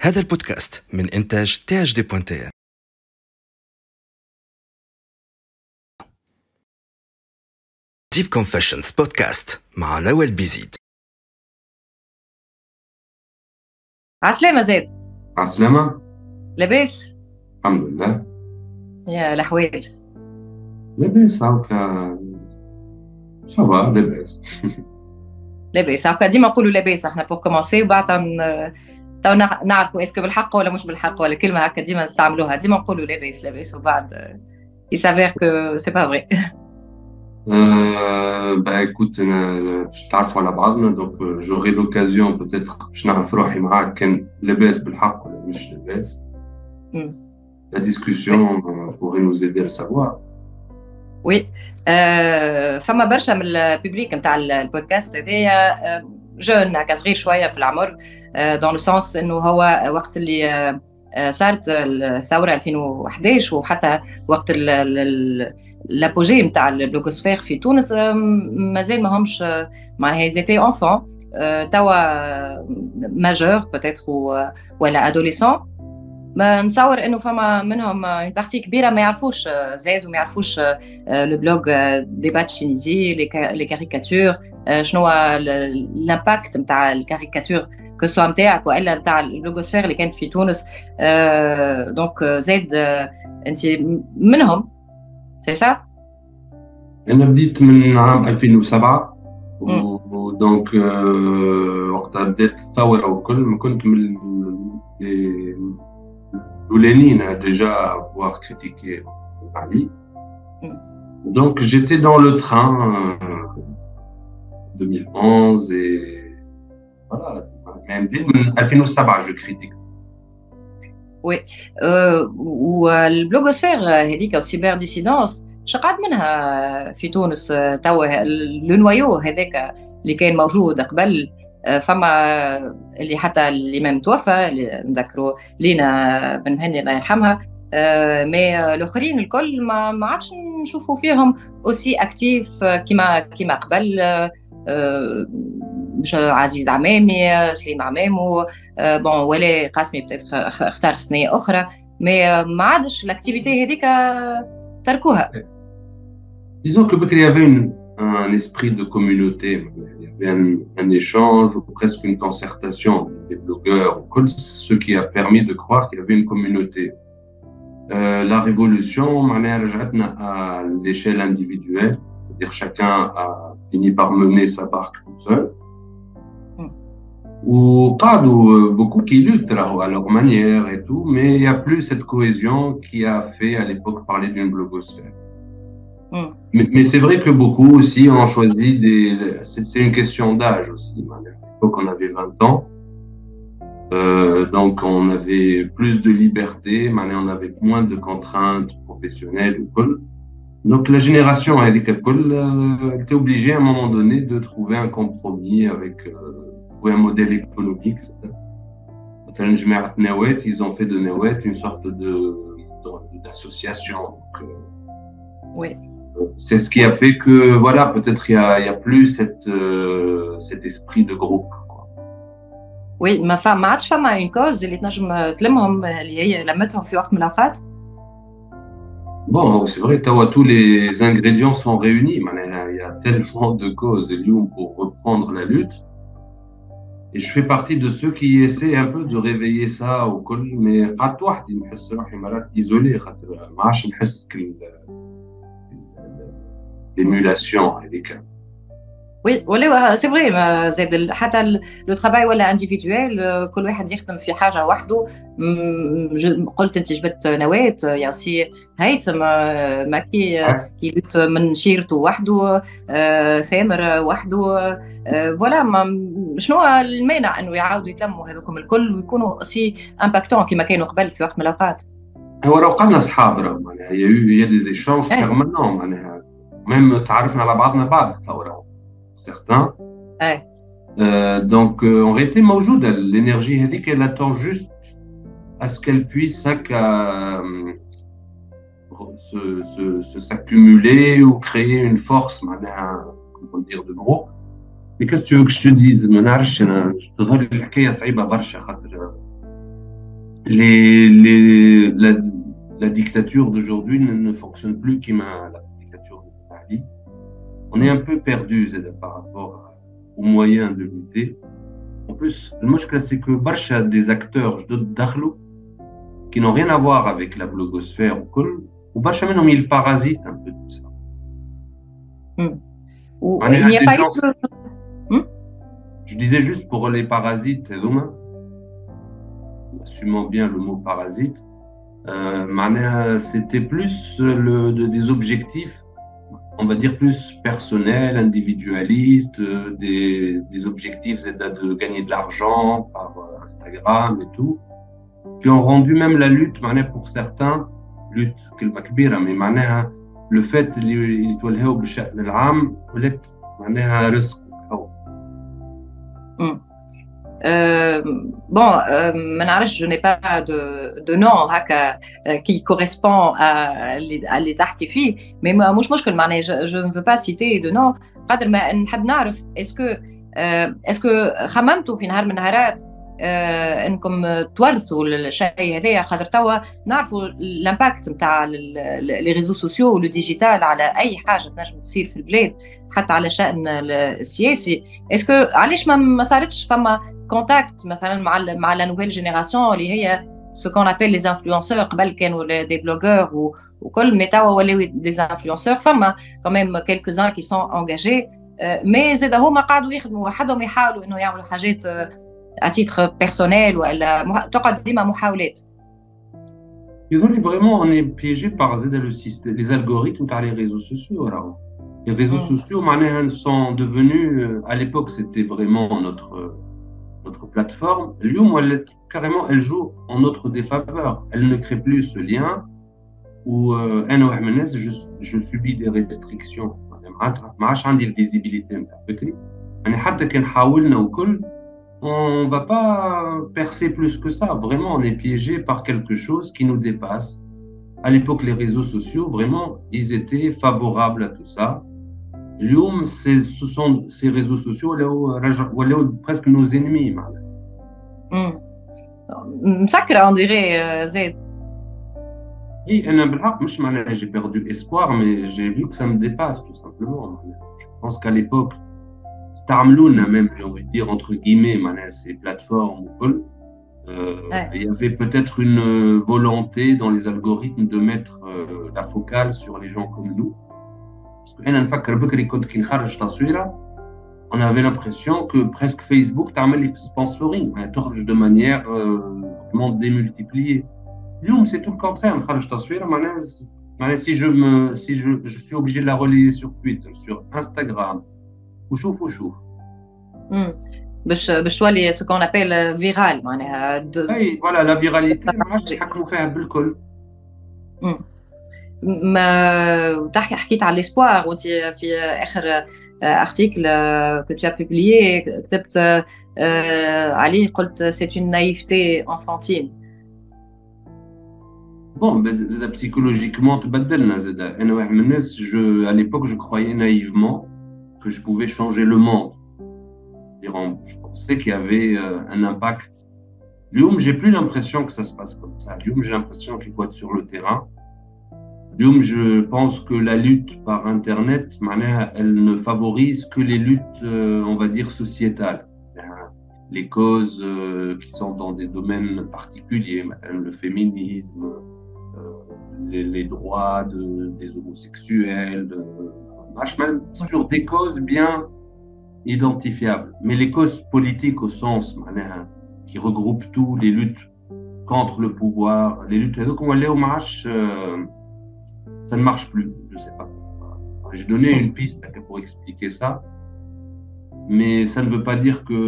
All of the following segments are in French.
هذا البودكاست من إنتاج THD.TR. Deep Confessions بودكاست مع نوال بيزيد. عسلامة زيد. عسلامة. لاباس؟ الحمد لله. يا الأحوال؟ لاباس هاكا صافا لاباس. لاباس هاكا ديما نقولوا لاباس احنا بور كومونسي وبعد تو نعرفوا اسكو بالحق ولا مش بالحق ولا كلمة هكا ديما نستعملوها ديما نقولوا لاباس لاباس وبعد يسافير كو سي با فري. Bah écoute, باش نتعرفوا على بعضنا دونك جوري لوكازيون بوتيتر باش نعرف روحي معاك كان لاباس بالحق ولا مش لاباس. La discussion pourrait nous aider à le savoir. وي فما برشا من الببليك نتاع البودكاست هذايا جون هكا صغير شويه في العمر دون لو سونس انه هو وقت اللي صارت الثوره 2011 وحتى وقت الابوجي نتاع البلوغوسفير في تونس مازال ما همش معناها هيزيتي انفون توا ماجور بوتيتر ولا ادوليسون. ما نتصور انه فما منهم بارتي كبيره ما يعرفوش زاد وما يعرفوش لو بلوغ ديبات تونيزي لي كاريكاتور شنو الامباكت نتاع الكاريكاتور كو سوا نتاعك والا نتاع البلوغوسفير اللي كانت في تونس. دونك زاد انت منهم سي سا. انا بديت من عام 2007 ودونك وقتها بدات الثوره وكل ما كنت من Lénine a déjà avoir critiqué Mali. Donc j'étais dans le train 2011 et voilà, même dès 2007 je critique. Oui, والبلوغوسفير هذيك والسيبر ديسيدونس شقعد منها في تونس توا لو نوايو هذاك اللي كان موجود قبل. فما اللي حتى الإمام توفى اللي نذكروا لينا بن مهني الله يرحمها. مي الآخرين الكل ما عادش نشوفوا فيهم أوسي أكتيف كما قبل. مش عزيز عمامي سليم عمامو بون ولا قاسمي بتاعت اختار سنة أخرى مي ما عادش الأكتيفيتي هذيك تركوها. Disons que il y avait un esprit de communauté. Il y avait un échange ou presque une concertation des blogueurs, ce qui a permis de croire qu'il y avait une communauté. La révolution, à l'échelle individuelle, c'est-à-dire chacun a fini par mener sa barque tout seul. Ou beaucoup qui luttent à leur manière et tout, mais il n'y a plus cette cohésion qui a fait à l'époque parler d'une blogosphère. Mais c'est vrai que beaucoup aussi ont choisi c'est une question d'âge aussi. À l'époque, on avait 20 ans. Donc, on avait plus de liberté, on avait moins de contraintes professionnelles. Donc, la génération elle était obligée à un moment donné de trouver un compromis avec trouver un modèle économique. Ils ont fait de Newet une sorte d'association. Oui. C'est ce qui a fait que, voilà, peut-être il y a plus cet esprit de groupe. Oui, ما عادش فما une cause اللي تنجم تلمهم اللي هي لمتهم في وقت من الأوقات. Bon, c'est vrai, tous les ingrédients sont réunis. Il y a tellement de causes pour reprendre la lutte. Et je fais partie de ceux qui essaient un peu de réveiller ça au col. Mais قعدت وحدي نحس روحي مرات isolé خاطر ما عادش نحس l'émulation avec. Oui, c'est vrai. زاد حتى لو travail ولا individuel كل واحد يخدم في حاجة وحده. قلت أنت جبت نواة يا سي هيثم ما كي لوت من شيرته وحده سامر وحده فوالا. شنو المانع إنه يعاودوا يتلموا هذوكم الكل ويكونوا سي امباكتون كما كانوا قبل في وقت من الأوقات. هو لو قلنا أصحاب معناها il y a des échanges permanents معناها même تعرفنا على بعضنا بعد الثورة certains. Donc en réalité موجودة l'énergie هذيك elle attend juste à ce qu'elle puisse s'accumuler ou créer une force معناها comment dire de groupe. Mais qu'est-ce que tu veux que je te dise ما نعرفش أنا تظهر لي الحكاية صعيبة برشا خاطر La dictature d'aujourd'hui ne fonctionne plus comme la dictature de Ali. On est un peu perdu par rapport aux moyens de lutter. En plus, le moche c'est que Barcha des acteurs qui n'ont rien à voir avec la blogosphère ou Barcha même ils parasitent un peu tout ça. Il n'y a pas eu Je disais juste pour les parasites, assumant bien le mot parasite, c'était plus des objectifs, on va dire plus personnels, individualistes, des objectifs de gagner de l'argent par Instagram et tout, qui ont rendu même la lutte, pour certains, lutte mais le fait اللي يتولهوا بالشأن العام ولات معناها رزق. Bon, je n'ai pas de nom qui correspond à l'état qui fait, mais moi, je ne veux pas citer de nom. Est-ce que خممتوا في نهار من النهارات انكم تورثوا الشيء هذايا خاطر توا نعرفوا الامباكت نتاع لي ريزو سوسيو والديجيتال على اي حاجه تنجم تصير في البلاد حتى على الشأن السياسي. اسكو علاش ما صارتش فما كونتاكت مثلا مع لا نوفيل جينيراسيون اللي هي سو كون ابل لي انفلونسور قبل كانوا دي بلوغور وكل مي توا ولاو دي انفلونسور فما كمان كيلكوزان كي سون انجاجي مي زاد هما قعدوا يخدموا وحدهم يحاولوا انه يعملوا حاجات à titre personnel ولا تقعد ديما محاولات. Vraiment, on est piégé par les algorithmes par les réseaux sociaux. Alors, les réseaux sociaux sont devenus, à l'époque, c'était vraiment notre plateforme. Carrément, elle joue en notre défaveur. Elle ne crée plus ce lien où je subis des restrictions. ما عادش عندي الفيزيبيليتي نتاع فكري. يعني حتى كان حاولنا وكل on ne va pas percer plus que ça. Vraiment, on est piégé par quelque chose qui nous dépasse. À l'époque, les réseaux sociaux, vraiment, ils étaient favorables à tout ça. Ce sont ces réseaux sociaux presque nos ennemis. مسكرة, on dirait, Zaid. Oui, j'ai perdu espoir, mais j'ai vu que ça me dépasse, tout simplement. Je pense qu'à l'époque, Starmloon, même, j'ai envie de dire, entre guillemets, ces plateformes, il y avait peut-être une volonté dans les algorithmes de mettre la focale sur les gens comme nous. Parce que on avait l'impression que presque Facebook t'amène les sponsoring, de manière vraiment démultipliée. C'est tout le contraire. Si je suis obligé de la relayer sur Twitter, sur Instagram, وشوف باش تولي ce qu'on appelle viral معناها اي فوالا لا فيراليتي ما عادش يحكموا فيها بالكل. ما تحكي حكيت على l'espoir وانت في اخر ارتيكل que tu as publié كتبت عليه قلت c'est une naïveté enfantine. Bon, psychologiquement تبدلنا زاد. انا واحد من الناس à l'époque je croyais naïvement que je pouvais changer le monde. Je pensais qu'il y avait un impact. J'ai plus l'impression que ça se passe comme ça. J'ai l'impression qu'il faut être sur le terrain. Je pense que la lutte par Internet, elle ne favorise que les luttes, on va dire, sociétales. Les causes qui sont dans des domaines particuliers, le féminisme, les droits des homosexuels, sur des causes bien identifiables. Mais les causes politiques au sens qui regroupent tout, les luttes contre le pouvoir, les luttes ça ne marche plus, je ne sais pas. J'ai donné une piste pour expliquer ça, mais ça ne veut pas dire que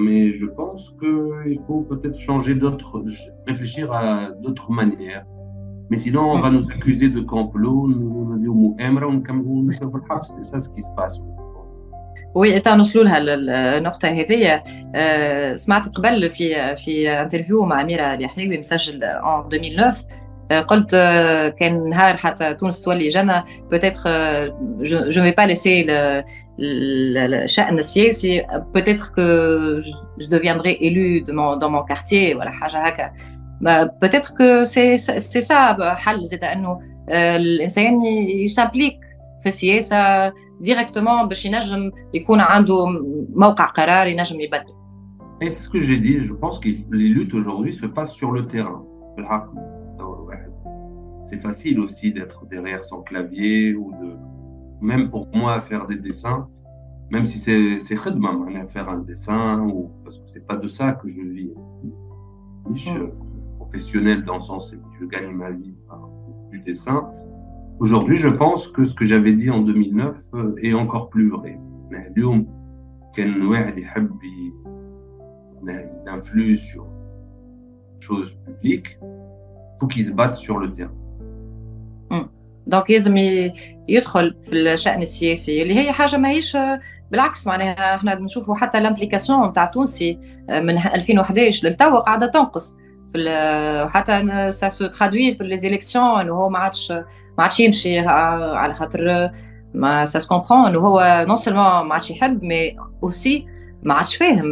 mais je pense qu'il faut peut-être réfléchir à d'autres manières. Mais sinon, on va nous accuser de complot, c'est ça ce qui se passe. وي نوصلوا لها النقطه هذه. سمعت قبل في انترفيو مع أميرة اليحيوي مسجل en 2009 قلت كان نهار حتى تونس تولي جنة peut-être je ne vais pas laisser الشأن السياسي peut-être que je deviendrai élu dans mon quartier ولا حاجة هكا. peut-être que c'est ça حل زيت انه الانسان يسامبليك في السياسة directement باش ينجم يكون عنده موقع قرار ينجم يبدل. Et c'est ce que j'ai dit, je pense que les luttes aujourd'hui se passent sur le terrain. C'est facile aussi d'être derrière son clavier ou de, même pour moi, faire des dessins, même si c'est khidma, faire un dessin, ou, parce que c'est pas de ça que je vis. Niche professionnelle dans le sens où je gagne ma vie par du dessin. Aujourd'hui, je pense que ce que j'avais dit en 2009 est encore plus vrai. اليوم كان واحد يحب influe sur choses publiques, faut qu'ils se battent sur le terrain. دونك لازم يدخل في الشأن السياسي اللي هي حاجة ما هيش بالعكس معناها احنا نشوفوا حتى الامبليكاسيون نتاع تونسي من 2011 للتو قاعدة تنقص حتى سا سو ترادوي في لي زيليكسيون انه هو ما عادش يمشي على خاطر ما سا سكومبرون انه هو نون سولمون ما عادش يحب مي اوسي ما عادش فاهم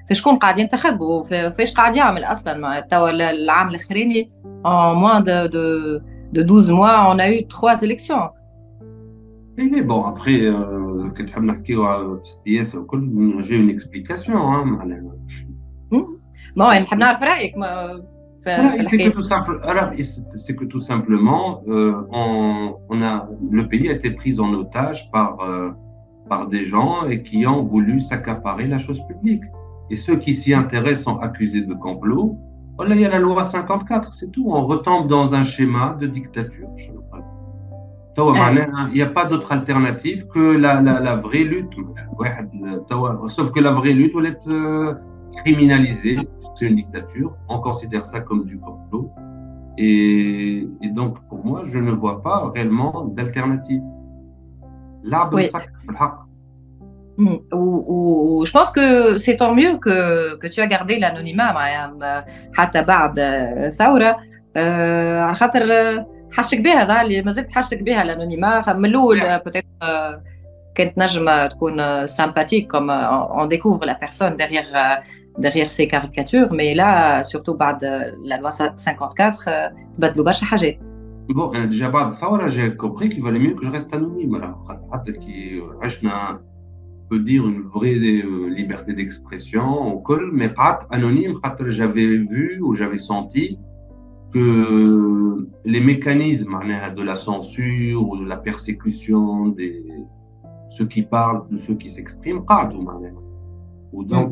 في شكون قاعد ينتخب وفاش قاعد يعمل اصلا توا العام الاخراني en moins de 12 mois on a eu 3 élections. Mais bon après quand تحب نحكيو في السياسه وكل j'ai une explication معناها. bon نحب نعرف رايك c'est que tout simplement le pays a été pris en otage par des gens et qui ont voulu s'accaparer la chose publique. Et ceux qui s'y intéressent sont accusés de complot. Voilà, il y a la loi 54, c'est tout. On retombe dans un schéma de dictature. Il n'y a pas d'autre alternative que la vraie lutte. Sauf que la vraie lutte, elle est criminalisée. C'est une dictature. On considère ça comme du complot. Et donc, pour moi, je ne vois pas réellement d'alternative. L'arbre de sac, ou je pense que c'est tant mieux que tu as gardé l'anonymat حتى بعد ثورة على خاطر حشك بها ذا اللي ما زلت حشك بها الانونيما من الاول كانت نجمة تكون sympathique comme on découvre la personne derrière ces caricatures mais là surtout بعد la loi 54 تبدلوا برشا حاجات. Bon, déjà بعد الثورة j'ai compris qu'il valait mieux que je reste anonyme. حتى كي عشنا peut dire une vraie liberté d'expression au col, mais pas anonyme. J'avais vu ou j'avais senti que les mécanismes de la censure ou de la persécution de ceux qui parlent, de ceux qui s'expriment, ou donc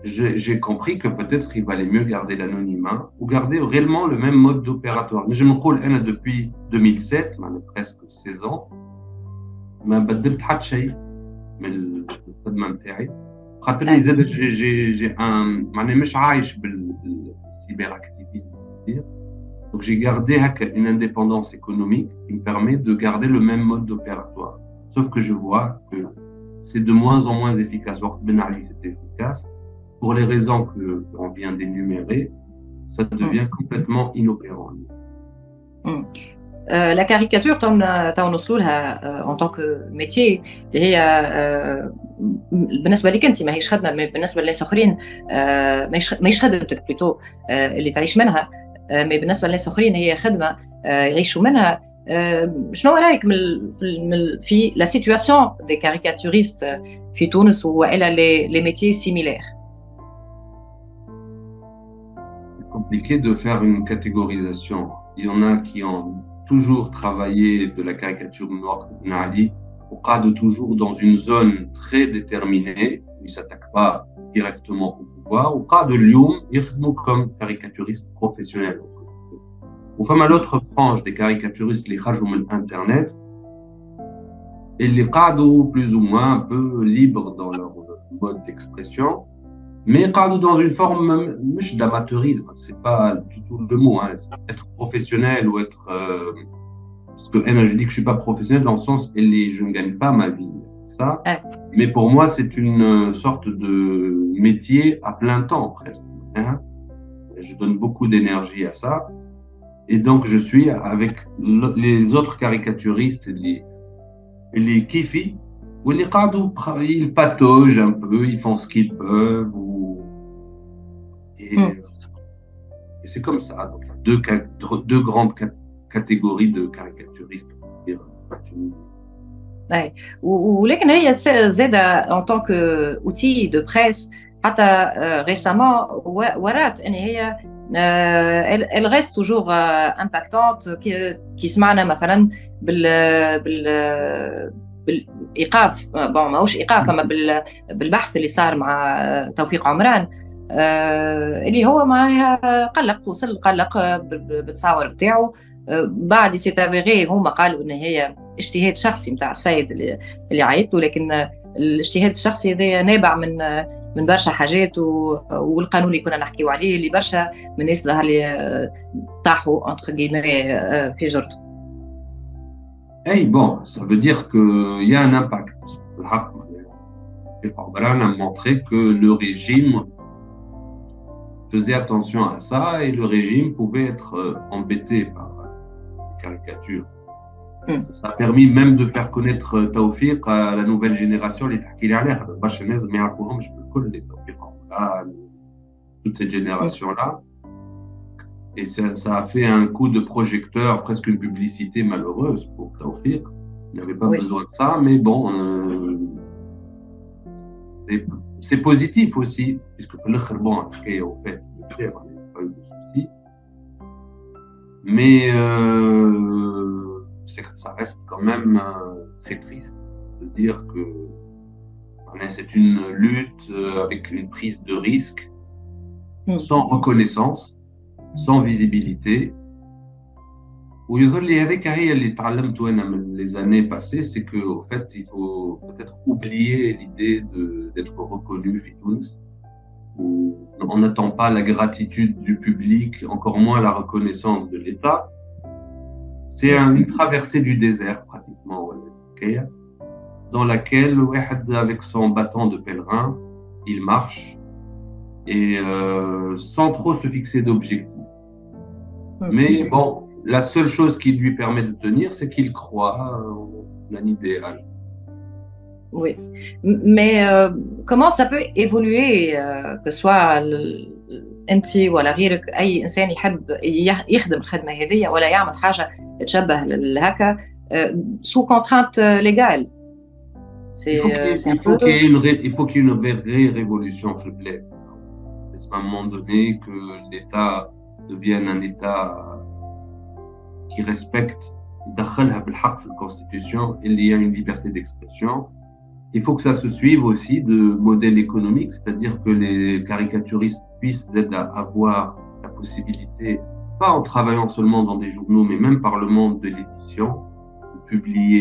j'ai compris que peut-être il valait mieux garder l'anonymat ou garder réellement le même mode d'opératoire. Mais je me coule depuis 2007, presque 16 ans, ما بدلت حتى شيء من الخدمه نتاعي خاطر زاد جي ان معناها مش عايش بالسيبر اكتيفيزم كثير donc j'ai gardé une indépendance économique qui me permet de garder le même mode opératoire sauf que je vois que c'est de moins en moins efficace وقت بن علي c'était efficace pour les raisons qu'on vient d'énumérer ça devient complètement inopérant. La caricature تو نوصلوا لها en tant que métier اللي هي بالنسبه لك انت ماهيش خدمه بالنسبه لناس اخرين ماهيش خدمتك بلوتو اللي تعيش منها مي بالنسبه لناس اخرين هي خدمه يعيشوا منها. شنو رايك في لا سيتواسيون دي كاريكاتوريست في تونس والى لي ميتيي سيميلير؟ C'est compliqué de faire une catégorisation. Il y en a qui ont toujours travaillé de la caricature noire de Ben Ali au cas de toujours dans une zone très déterminée où ils ne s'attaquent pas directement au pouvoir, au cas de Lyon, ils sont comme caricaturistes professionnels. Ou comme à l'autre branche des caricaturistes, les rajouts Internet, et les cadres plus ou moins un peu libres dans leur mode d'expression, mais dans une forme d'amateurisme, c'est pas du tout le mot, être professionnel ou être parce que je dis que je suis pas professionnel dans le sens je ne gagne pas ma vie ça mais pour moi c'est une sorte de métier à plein temps presque je donne beaucoup d'énergie à ça et donc je suis avec les autres caricaturistes les kifis واللي قاعدوا ils pataugent un peu, ils font ce qu'ils peuvent et, et c'est comme ça. Donc, il y a deux grandes catégories de caricaturistes en Tunisie. Ouais. ولكن هي زادة en tant que outil de presse حتى récemment ورات ان هي elle reste toujours impactante qui سمعنا مثلا بالايقاف بون ماهوش ايقاف اما بالبحث اللي صار مع توفيق عمران اللي هو معها قلق بالتصاور بتاعه بعد سيتافيغي هما قالوا ان هي اجتهاد شخصي نتاع السيد اللي عيط له لكن الاجتهاد الشخصي هذا نابع من برشا حاجات والقانون اللي كنا نحكيو عليه اللي برشا من الناس ظهر لي طاحوا انتر غيمي في جرته. Hey, bon, ça veut dire qu'il y a un impact. Orbalan a montré que le régime faisait attention à ça et le régime pouvait être embêté par les caricatures. Ça a permis même de faire connaître Tawfiq à la nouvelle génération, les Tahkili Aler, toute cette génération-là. Et ça a fait un coup de projecteur, presque une publicité malheureuse pour Tawfiq. Il n'avait pas besoin de ça, mais bon, c'est positif aussi, puisque bon, après, au fait, il n'y a pas eu de soucis. Mais ça reste quand même très triste de dire que c'est une lutte avec une prise de risque, sans reconnaissance, sans visibilité. ويظهر لي هذيك هي اللي تعلمته أنا من les années passées, c'est que au fait il faut peut-être oublier l'idée d'être reconnu في تونس. On n'attend pas la gratitude du public, encore moins la reconnaissance de l'État. C'est une traversée du désert pratiquement, dans laquelle avec son bâton de pèlerin, il marche et sans trop se fixer d'objectifs. Mais bon, la seule chose qui lui permet de tenir, c'est qu'il croit en un idéal. Oui, mais comment ça peut évoluer que soit انت ولا غيرك اي انسان يحب يخدم الخدمه هذه ولا يعمل حاجه تشبه لهكا sous contrainte légale. Il faut qu'il y ait une vraie révolution, s'il vous plaît. C'est à un moment donné que l'État devienne un État qui respecte la Constitution et il y a une liberté d'expression. Il faut que ça se suive aussi de modèles économiques, c'est-à-dire que les caricaturistes puissent avoir la possibilité, pas en travaillant seulement dans des journaux, mais même par le monde de l'édition, de publier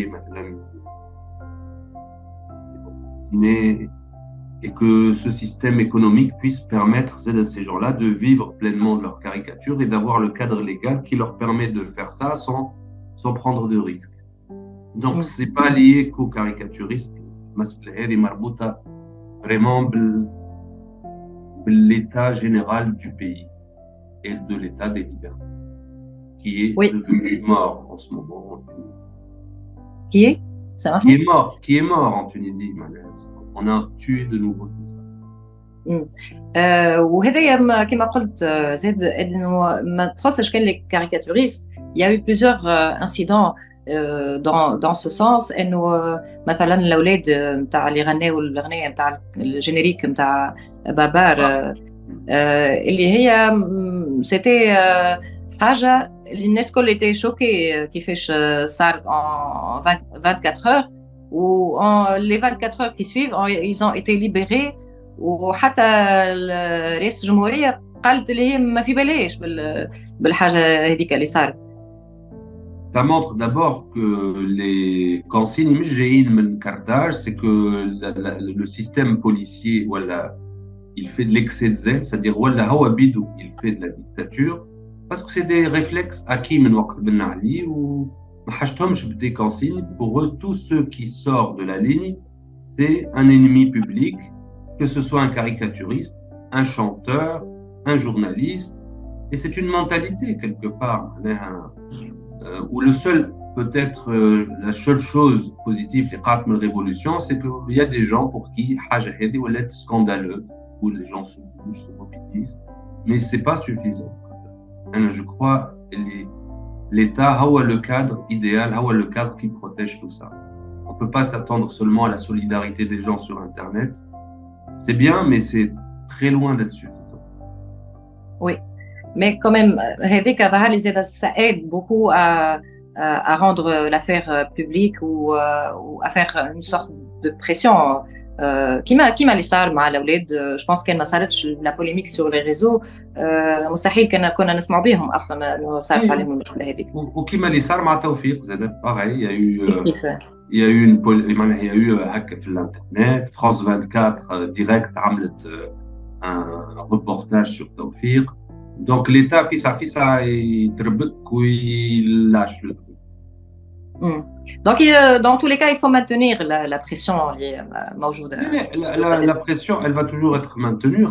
et que ce système économique puisse permettre à ces gens-là de vivre pleinement de leur caricature et d'avoir le cadre légal qui leur permet de faire ça sans prendre de risques. Donc, c'est pas lié qu'aux caricaturistes. Vraiment l'état général du pays et de l'état des libertés qui est devenu mort en ce moment en Tunisie. Qui est mort en Tunisie, on a tué de nouveau tout ça. وهذا كما قلت زاد انه ما تخصش كان لي كاريكاتوريست. Il y a eu plusieurs incidents dans ce sens انه مثلا الاولاد نتاع اللي غناو الاغنيه نتاع الجينيريك نتاع بابار اللي هي سيتي حاجه اللي الناس كل ايتي شوكي كيفاش صارت en 24 heures ou les 24 heures qui suivent ils ont été libérés وحتى رئيس الجمهوريه قالت اللي هي ما في بالهاش بالحاجه هذيك اللي صارت. Ça montre d'abord que les consignes c'est que le système policier il fait de l'excès de zèle, c'est-à-dire il fait de la dictature parce que c'est des réflexes acquis من وقت بن علي وما حاجتهمش بدي consignes. Pour eux, tous ceux qui sortent de la ligne, c'est un ennemi public, que ce soit un caricaturiste, un chanteur, un journaliste, et c'est une mentalité quelque part où le seul peut-être la seule chose positive les قاتل la révolution, c'est qu'il y a des gens pour qui حاجة هذه ولات scandaleux, où les gens se bougent, se mobilisent, mais c'est pas suffisant. Je crois que l'État a le cadre idéal, a le cadre qui protège tout ça. On peut pas s'attendre seulement à la solidarité des gens sur Internet. C'est bien, mais c'est très loin d'être suffisant. Oui, mais quand même, هذيك ظهر لي زاد ça aide beaucoup à rendre l'affaire publique ou à faire une sorte de pression. كيما اللي صار مع الاولاد جو بونس كان ما صارتش لا بوليميك سور لي ريزو مستحيل كنا نسمعوا بهم اصلا انه صارت عليهم المشكله هذيك وكيما اللي صار مع توفيق زاد باغي il y a eu هكا في الانترنت France 24 direct عملت un reportage sur توفيق donc l'état في ساعه يتربك ويلاش le truc. Donc, dans tous les cas, il faut maintenir la pression موجودة. La pression, elle va toujours être maintenue.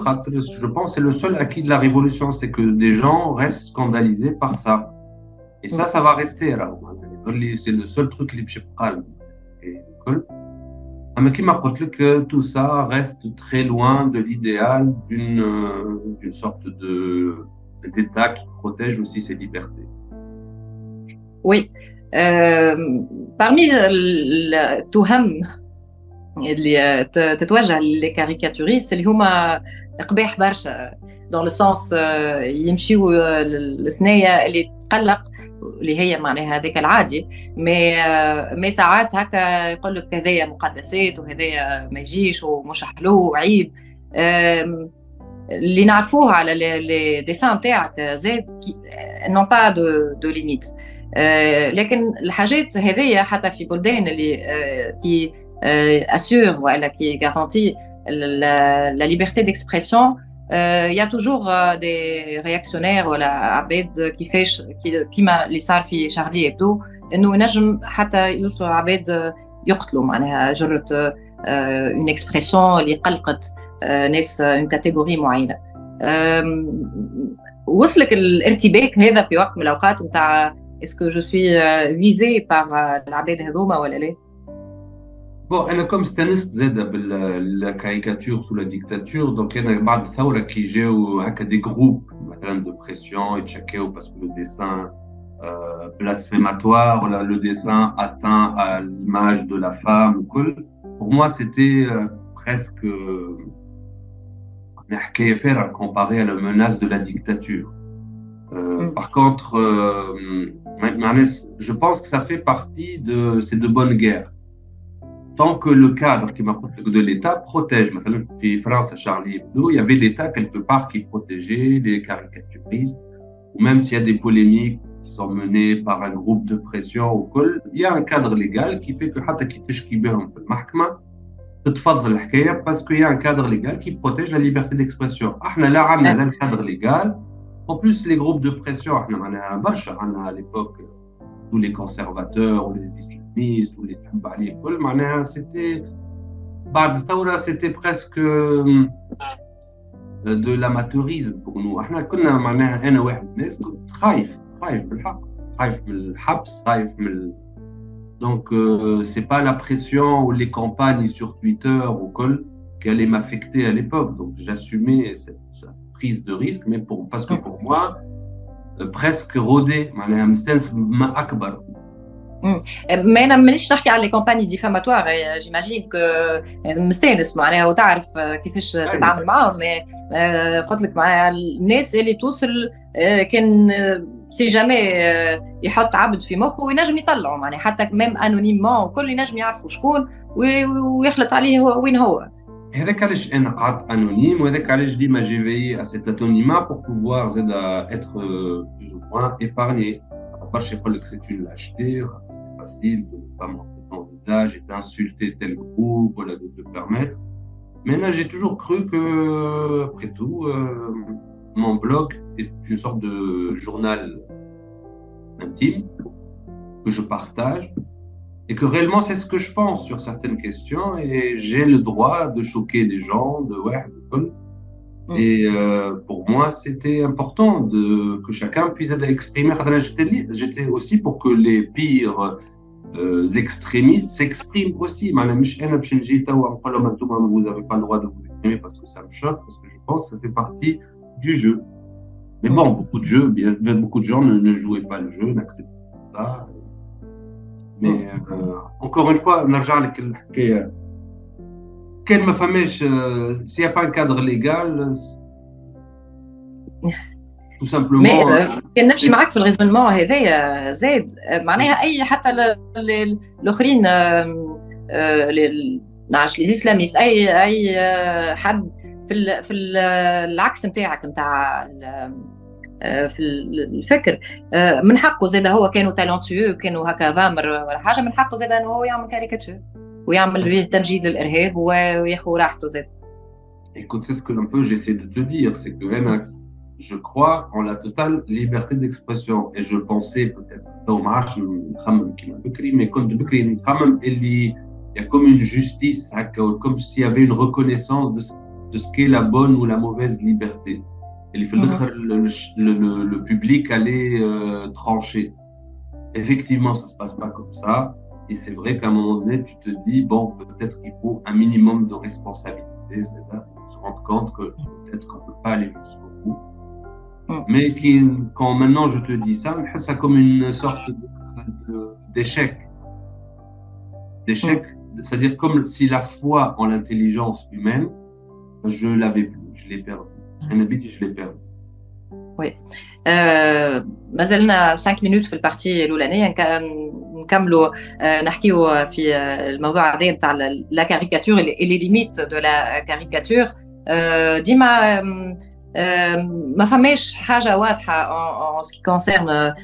Je pense que c'est le seul acquis de la révolution, c'est que des gens restent scandalisés par ça. Et ça va rester. C'est le seul truc qui est calme. Mais qui m'a dit que tout ça reste très loin de l'idéal d'une sorte d'État qui protège aussi ses libertés. Oui. parmi التهم اللي تتوجه للكاريكاتوريست اللي هما قباح برشا dans le sens يمشيو الثنايا اللي تقلق اللي هي معناها هذاك العادي مي ساعات هكا يقول لك هذايا مقدسات وهذايا ما يجيش ومش حلو وعيب اللي نعرفوه على لي ديسان تاعك زاد نون با دو ليميت لكن الحاجات هذية حتى في بلدان اللي كي assure ولا qui garantit la liberté d'expression il y a toujours des réactionnaires ولا عباد كيفاش كيما اللي صار في شارلي إبدو إنه نجم حتى يوصلوا عباد يقتلوا معناها جرة une expression اللي قلقت ناس une catégorie معينة وصلك الارتباك هذا في وقت من الأوقات نتاع est-ce que je suis visée par العباد هذوما ولا لا؟ Bon, أنا كم استانست زادة بالكاريكاتور sous la dictature, donc أنا بعد الثورة كي جاو هكا دي جروب مثلا de pression يتشكاو parce que le dessin blasphématoire ولا le dessin atteint à l'image de la femme وكل. Pour moi, c'était presque حكاية فارغة comparé à la menace de la dictature. Par contre, je pense que ça fait partie de ces de bonnes guerres. Tant que le cadre de l'État protège, en France, à Charlie Hebdo, il y avait l'État quelque part qui protégeait les caricaturistes, ou même s'il y a des polémiques qui sont menées par un groupe de pression ou quoi, il y a un cadre légal qui fait que حتى كي تشكي بهم في المحكمة تتفضل الحكاية parce qu'il y a un cadre légal qui protège la liberté d'expression. احنا لا عندنا لا cadre légal. En plus, les groupes de pression, à l'époque, tous les conservateurs, ou les islamistes, ou les Tchoubali, c'était presque de l'amateurisme pour nous. Donc, c'est pas la pression ou les campagnes sur Twitter ou quoi qui allaient m'affecter à l'époque. Donc, j'assumais cette prise de risque, mais parce que pour moi, presque rodé, ما أكبر. ما أنا مانيش نحكي على الكامباني ديفاماتوار جيماجين مستانس معناها وتعرف كيفاش تتعامل معاهم قلت لك مع الناس اللي توصل كان سي جامي يحط عبد في مخه وينجم يطلعه معناها حتى ميم انونيمون وكل ينجم يعرفوا شكون ويخلط عليه وين هو. هذاك علاش انا قعدت انونيم وهذاك علاش ديما جي veillé à cet anonymat pour pouvoir être plus ou moins épargné. برشا يقول لك c'est une lâcheté, c'est facile de ne pas montrer ton visage et d'insulter tel groupe, voilà, de te permettre. Mais là, j'ai toujours cru que, après tout, mon blog est une sorte de journal intime que je partage. Et que réellement, c'est ce que je pense sur certaines questions et j'ai le droit de choquer des gens, Et pour moi, c'était important que chacun puisse exprimer. J'étais aussi pour que les pires extrémistes s'expriment aussi. Vous n'avez pas le droit de vous exprimer parce que ça me choque, parce que je pense que ça fait partie du jeu. Mais bon, beaucoup de gens ne jouaient pas le jeu, n'acceptaient pas ça. Mais encore une fois, نرجع لك الحكاية. كان ما فماش s'il n'y a pas un cadre légal, tout simplement. كان نمشي معك في الريزونمون هذايا زاد معناها اي حتى الاخرين نعرفش لي اسلاميست اي حد في العكس نتاعك نتاع في الفكر من حقه زاد هو كانوا تالونتيو كانوا هكا ضامر ولا حاجه من حقه زاد انه هو يعمل كاريكاتور ويعمل به تمجيد للارهاب وياخذ راحته زاد. Écoute, c'est ce que un peu j'essaie de te dire, c'est que je crois en la totale liberté d'expression et je pensais peut-être mais comme il y a comme une justice, comme s'il y avait une reconnaissance de ce qu'est la bonne ou la mauvaise liberté. Et le public allait trancher. Effectivement, ça se passe pas comme ça. Et c'est vrai qu'à un moment donné, tu te dis, bon, peut-être qu'il faut un minimum de responsabilité. C'est là qu'on se rend compte que peut-être qu'on ne peut pas aller jusqu'au bout. Mais quand maintenant je te dis ça, ça comme une sorte d'échec. D'échec, c'est-à-dire comme si la foi en l'intelligence humaine, je l'avais plus, je l'ai perdu. Je l'ai perdu. Oui. ما زلنا 5 minutes في البارتي الاولانيه نكملوا نحكيوا في الموضوع هذا نتاع لا كاريكاتور et les limites de la caricature. ديما ما فماش حاجه واضحه en ce qui concerne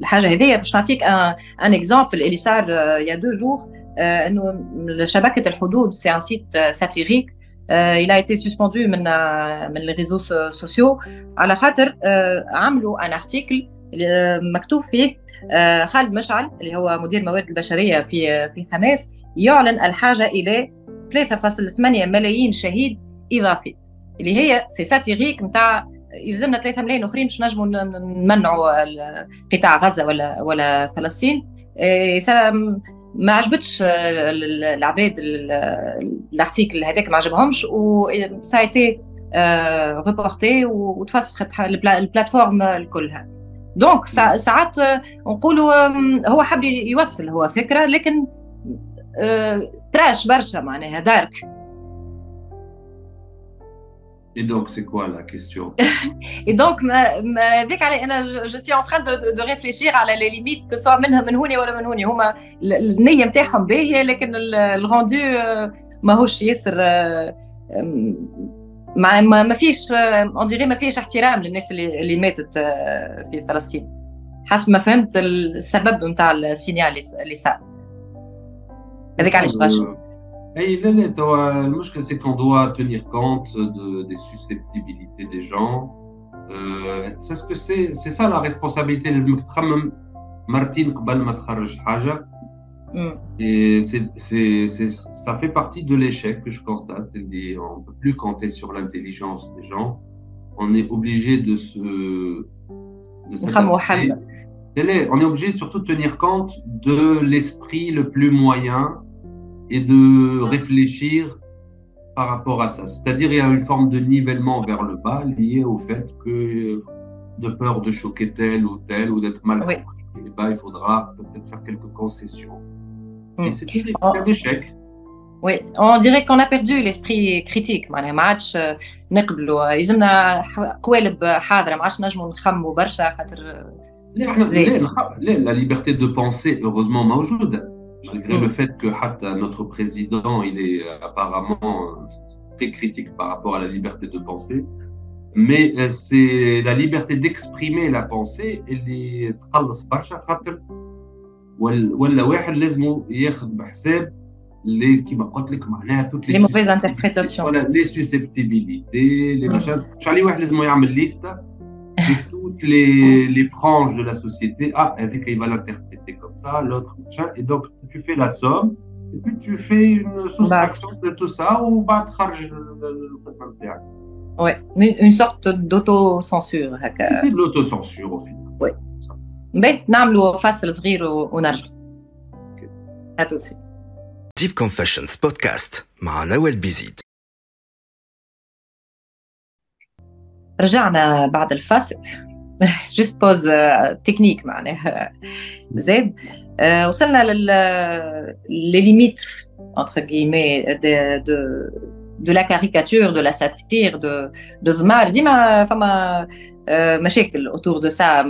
الحاجه هذيا. باش نعطيك ان اكزامبل اللي صار يا 2 jours انه شبكه الحدود سي ان سيت ساتيريك. il a été suspendu من les réseaux sociaux على خاطر عملوا ان ارتيكل مكتوب فيه خالد مشعل اللي هو مدير موارد البشريه في حماس يعلن الحاجه الى 3.8 ملايين شهيد اضافي اللي هي سي ساتيريك نتاع يلزمنا 3 ملايين اخرين باش نجموا نمنعوا قطاع غزه ولا فلسطين. ما عجبتش العباد الارتيكل هذاك ما عجبهمش وسا ايتي ريبورتي وتفسخت البلاتفورم كلها. دونك ساعات نقولوا هو حب يوصل هو فكره لكن تراش برشا معناها دارك. Et donc, c'est quoi la question? Et donc, je suis en train de réfléchir à les limites, que ce soit من هوني ولا من هوني. هما النية متاعهم باهية لكن الغاندو ماهوش ياسر ما فيش on dirait ما فيش احترام للناس اللي ماتت في فلسطين. حسب ما فهمت السبب نتاع السينيال اللي صار. هذاك علاش برشا. Et le problème, c'est qu'on doit tenir compte des susceptibilités des gens. C'est ce que c'est ça la responsabilité. لازمك تخمم مرتين قبل ما تخرج حاجة. Et ça fait partie de l'échec que je constate. On ne peut plus compter sur l'intelligence des gens. On est obligé de s'adapter. On est obligé surtout de tenir compte de l'esprit le plus moyen et de réfléchir par rapport à ça. C'est-à-dire il y a une forme de nivellement vers le bas lié au fait que de peur de choquer tel ou tel ou d'être mal compris, il faudra peut-être faire quelques concessions. Et c'est un échec. Oui, on dirait qu'on a perdu l'esprit critique. ما عادش نقبلوا يلزمنا قوالب حاضرة ما عادش نجموا نخموا برشا خاطر la liberté de penser heureusement موجودة. Malgré le fait que notre président, il est apparemment très critique par rapport à la liberté de penser, mais c'est la liberté d'exprimer la pensée اللي تخلص برشا خاطر ولا واحد لازم ياخذ بحساب اللي كيما قلت لك معناها toutes les mauvaises interprétations, voilà, les susceptibilités, les machins. شعلي واحد لازم يعمل ليسته de toutes les franges de la société. Ah, avec il va l'interpréter comme ça, l'autre machin. Et donc, tu fais la somme Et puis tu fais une soustraction de tout ça ou bah تخرج الخدمة نتاعك. Oui, une sorte d'autocensure هكا. C'est de l'autocensure au final. Oui. باهي نعملوا فاصل صغير ونرجع. À tout de suite. Deep Confessions بودكاست مع نوال بيزيد. رجعنا بعد الفاصل. جست بوز تكنيك معناها زاد. وصلنا les limites entre guillemets de la caricature, de la satire, de الزمار. ديما فما مشاكل autour de ça.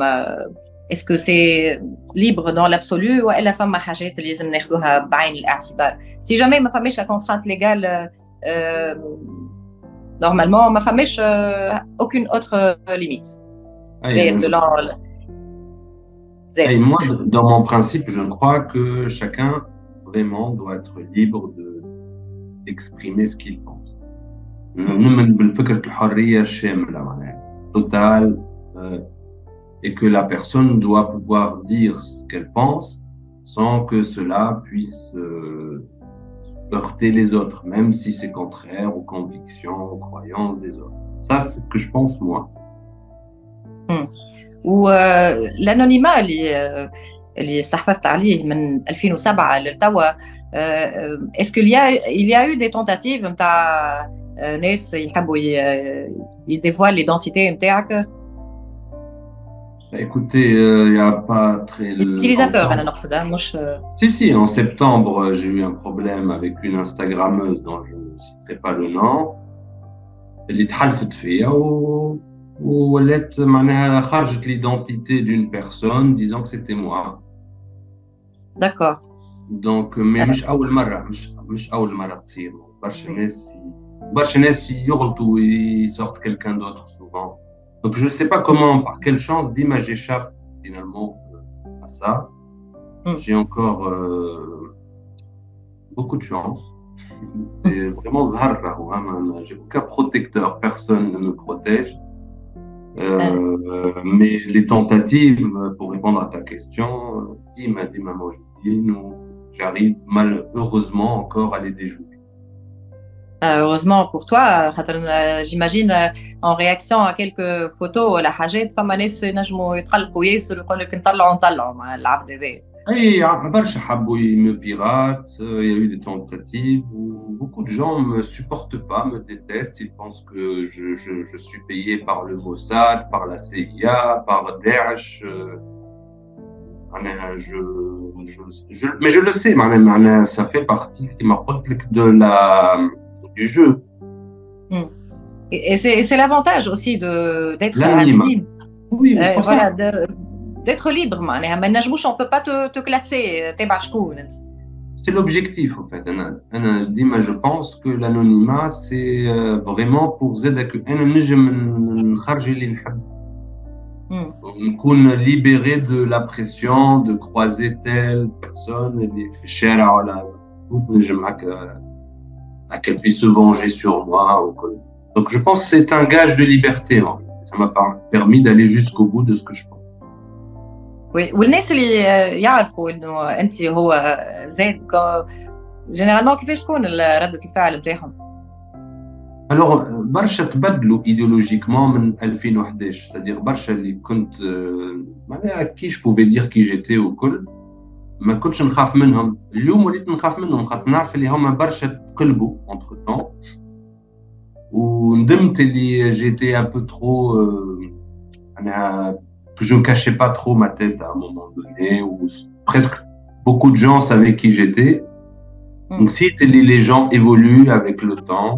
Est-ce que c'est libre dans l'absolu ou elle a فما حاجات اللي لازم ناخذوها بعين الاعتبار؟ Si jamais ما فماش la contrainte légale, normalement ما فماش aucune autre limite. Et selon Et moi, dans mon principe, je crois que chacun vraiment doit être libre d'exprimer ce qu'il pense. نؤمن بالفكرة الحرية الشاملة معناها totale, et que la personne doit pouvoir dire ce qu'elle pense sans que cela puisse heurter les autres, même si c'est contraire aux convictions, aux croyances des autres. Ça, c'est ce que je pense moi. والانونيما اللي استحفظت عليه من 2007 للتوا. est-ce qu'il y a eu des tentatives نتاع ناس يحبوا يديفوال l'identité نتاعك؟ Écoutez, il n'y a pas très l'utilisateur أنا نقصد مش. Si, en septembre, j'ai eu un problème avec une Instagrammeuse dont je ne citerai pas le nom. اللي تحلفت فيا وولات معناها خرجت l'identité d'une personne disant que c'était moi. D'accord. Donc مش أول مرة تصير. برشا ناس يغلطوا ويsortent quelqu'un d'autre souvent. Donc je ne sais pas comment, par quelle chance, Dima, j'échappe finalement à ça. J'ai encore beaucoup de chance. C'est vraiment zahar, j'ai aucun protecteur, personne ne me protège. Mais les tentatives, pour répondre à ta question, Dima, moi je dis, j'arrive malheureusement encore à les déjouer. Heureusement pour toi, j'imagine en réaction à quelques photos ولا حاجات فما ناس نجموا يتقلقوا ياسر ويقول لك نطلعوا مع العبد هذا. Oui, برشا حبوا me piratent, il y a eu des tentatives où beaucoup de gens me supportent pas, me détestent, ils pensent que je suis payé par le Mossad, par la CIA, par Daesh. Mais je le sais, ça fait partie du jeu. Et c'est l'avantage aussi d'être anonyme. Oui, voilà, d'être libre. On ne peut pas te classer. C'est l'objectif, en fait. Je pense que l'anonymat, c'est vraiment pour aider à نكون libéré de la pression de croiser telle personne اللي في الشارع ولا نجم à qu'elle puisse se venger sur moi. Donc je pense que c'est un gage de liberté. Ça m'a permis d'aller jusqu'au bout de ce que je pense. Oui, والناس اللي يعرفوا انه انت هو زاد généralement كيفاش تكون ردة الفعل نتاعهم؟ Alors برشا تبدلوا idéologiquement من 2011, c'est-à-dire برشا اللي كنت معناها كي je pouvais dire qui j'étais وكل ما كنتش نخاف منهم. اليوم وليت نخاف منهم خاطر نعرف اللي هما برشا تقلبوا entre temps وندمت اللي j'étais un peu trop que je ne cachais pas trop ma tête à un moment donné où presque beaucoup de gens savaient qui j'étais. Donc si les gens évoluent avec le temps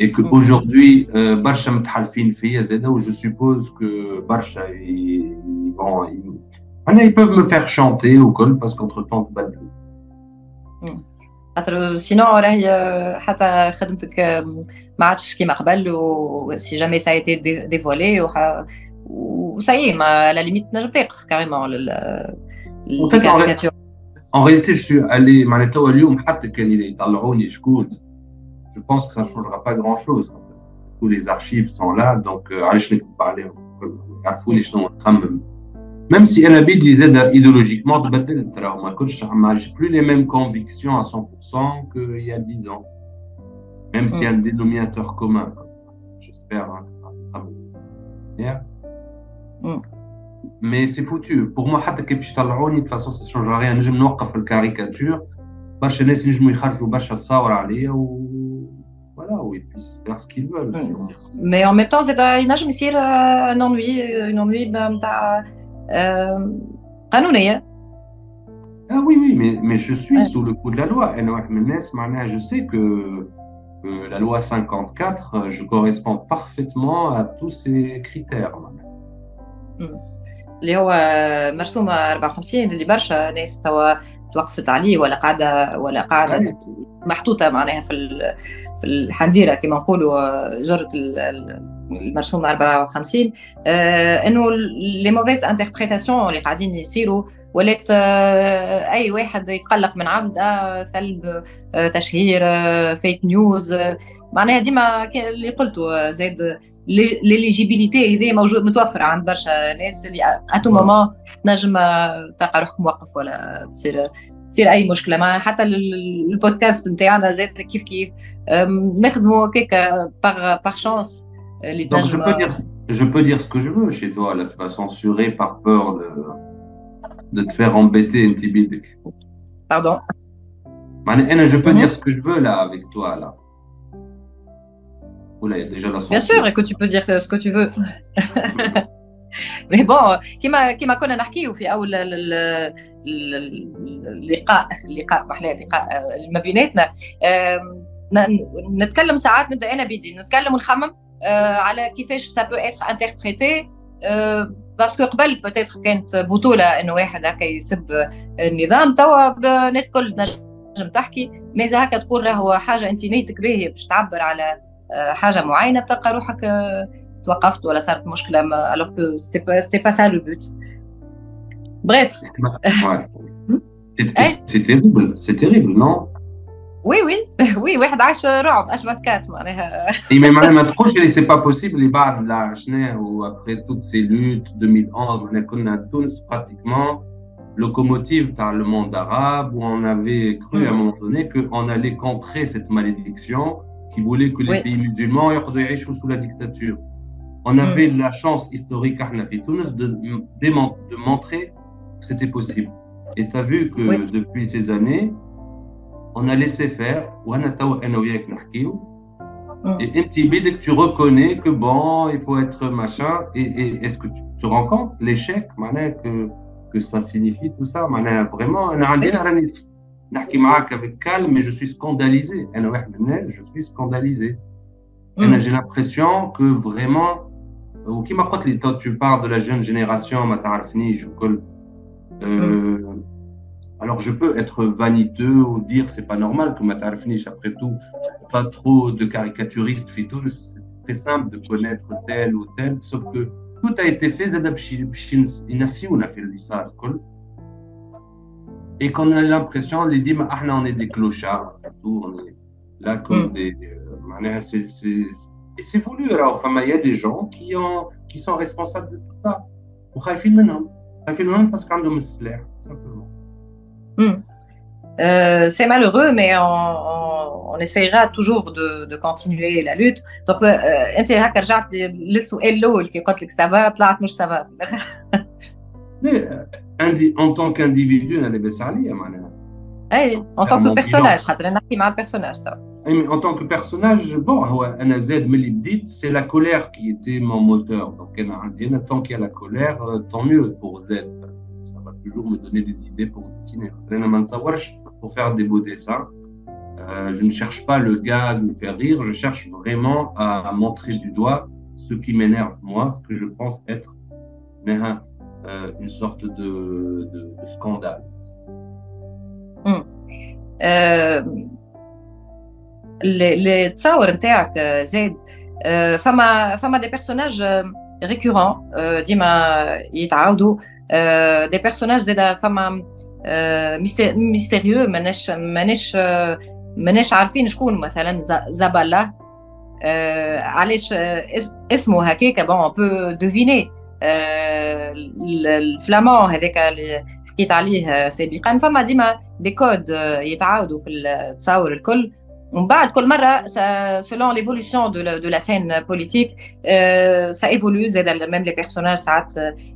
et qu'aujourd'hui برشا متحالفين فيا زاده و je suppose que برشا ils peuvent me faire chanter au col parce qu'entre temps تبدلوا. sinon راهي حتى خدمتك ما عادش كيما قبل و si jamais ça a été dévoilé و ça y est à la limite نجم تقف carrément En fait, en réalité, je suis allé معناتها اليوم حتى كان يطلعوني شكون. Je pense que ça ne changera pas grand-chose. Tous les archives sont là, donc علاش نكتب عليهم يعرفوا لي شنو نخمم. même si elle habite idéologiquement moi j'ai plus les mêmes convictions à 100% qu'il y a 10 ans, même s'il y a un dénominateur commun, j'espère, hein, mais c'est foutu pour moi. حتى كي باش يطلعوني de toute façon ça change rien, نجم نوقف الكاريكاتير برشا ناس نجموا يخرجوا برشا تصاور عليا و voilà, oui, puis faire ce qu'ils veulent. Mais en même temps, c'est ينجم يصير un ennui نتاع قانونية. Ah oui, mais je suis sous le coup de la loi. Je sais que la loi 54, je corresponds parfaitement à tous ces critères. اللي هو مرسومة 54 اللي برشا ناس توا توقفت عليه ولا قاعدة محطوطة معناها في الحنديرة كما نقولوا جرة المرسومة 54 إنه لي موفيز انتربريتاسيون اللي قاعدين يصيروا ولات أي واحد يتقلق من عبد ثلب تشهير فيك نيوز معناها ديما اللي قلته زاد ليليجيبيليتي هذه موجود متوفر عند برشا ناس اللي اتو مومون تنجم تلقى روحك موقف ولا تصير اي مشكله مع حتى البودكاست نتاعنا زاد كيف نخدموا هكاك باغ شانس اللي تنجم. Je peux dire ce que je veux chez toi, là tu vas censurer par peur de te faire embêter intimider. Pardon. Je peux dire ce que je veux là avec toi là. Oula, il y a déjà la censure. Bien sûr que tu peux dire ce que tu veux. Mais bon, كما كنا نحكيو في اول اللقاء ما بيناتنا نتكلم ساعات نبدا انا بيدي نتكلم ونخمم على كيفاش سا بو اتر انتربريتي باسكو قبل بوتيتر كانت بطوله انه واحد هكا يسب النظام توا الناس كل نجم تحكي ماذا هكا تقول راهو حاجه انت نيتك باهيه باش تعبر على حاجه معينه تلقى روحك توقفت ولا صارت مشكله alors que c'était pas ça le but. Bref. C'est terrible, non? Oui, واحد عايش رعب اش بكات معناها. Mais ما تقولش اللي c'est pas possible اللي بعد لا عشناه و après toutes ces luttes 2011 on كنا تونس pratiquement locomotive dans le monde arabe où on avait cru à un moment donné qu'on allait contrer cette malédiction qui voulait que les pays musulmans aient sous la dictature. On avait la chance historique à Tunis de montrer que c'était possible. Et tu as vu que depuis ces années, on a laissé faire. Et tu reconnais que bon, il faut être machin. Et est-ce que tu te rends compte l'échec que ça signifie tout ça? Vraiment, نحكي معاك avec calme, mais je suis scandalisé. Je suis scandalisé. J'ai l'impression que vraiment, وكما قلت لي tu parles de la jeune génération, ما تعرفنيش وكل. Alors je peux être vaniteux ou dire c'est pas normal que ما تعرفنيش. Après tout, pas trop de caricaturistes في تونس. C'est très simple de connaître tel ou tel, sauf que tout a été fait زاد باش ينسيونا في اللي صار الكل. Et qu'on a l'impression, on les dit, on est des clochards, tout, on est là comme des. Et c'est voulu, alors, il y a des gens qui sont responsables de tout ça. Parce qu'ils ont un slair, simplement. C'est malheureux, mais on essaiera toujours de continuer la lutte. Donc, انت هكا رجعت للسؤال الاول كي قلت لك سافا طلعت مش سافا. En tant qu'individu, on est salé, en tant que personnage, en tant que personnage, bon, c'est la colère qui était mon moteur. Donc, tant qu'il y a la colère, tant mieux pour Z, parce que ça va toujours me donner des idées pour dessiner. Pour faire des beaux dessins, je ne cherche pas le gars à me faire rire, je cherche vraiment à montrer du doigt ce qui m'énerve, moi, ce que je pense être une sorte de scandale. Les تصاور نتاعك زاد فما des personnages récurrents ديما يتعاودوا des personnages زاد فما mystérieux ماناش عارفين شكون مثلا زبالة علاش اسمه هكاك bon on peut deviner الفلامون هذاك اللي حكيت عليه سابقا، فما ديما دي كود يتعاودوا في التصاور الكل. ومن بعد كل مرة selon l'évolution de la scène politique ça évolue زاد même les personnages ساعات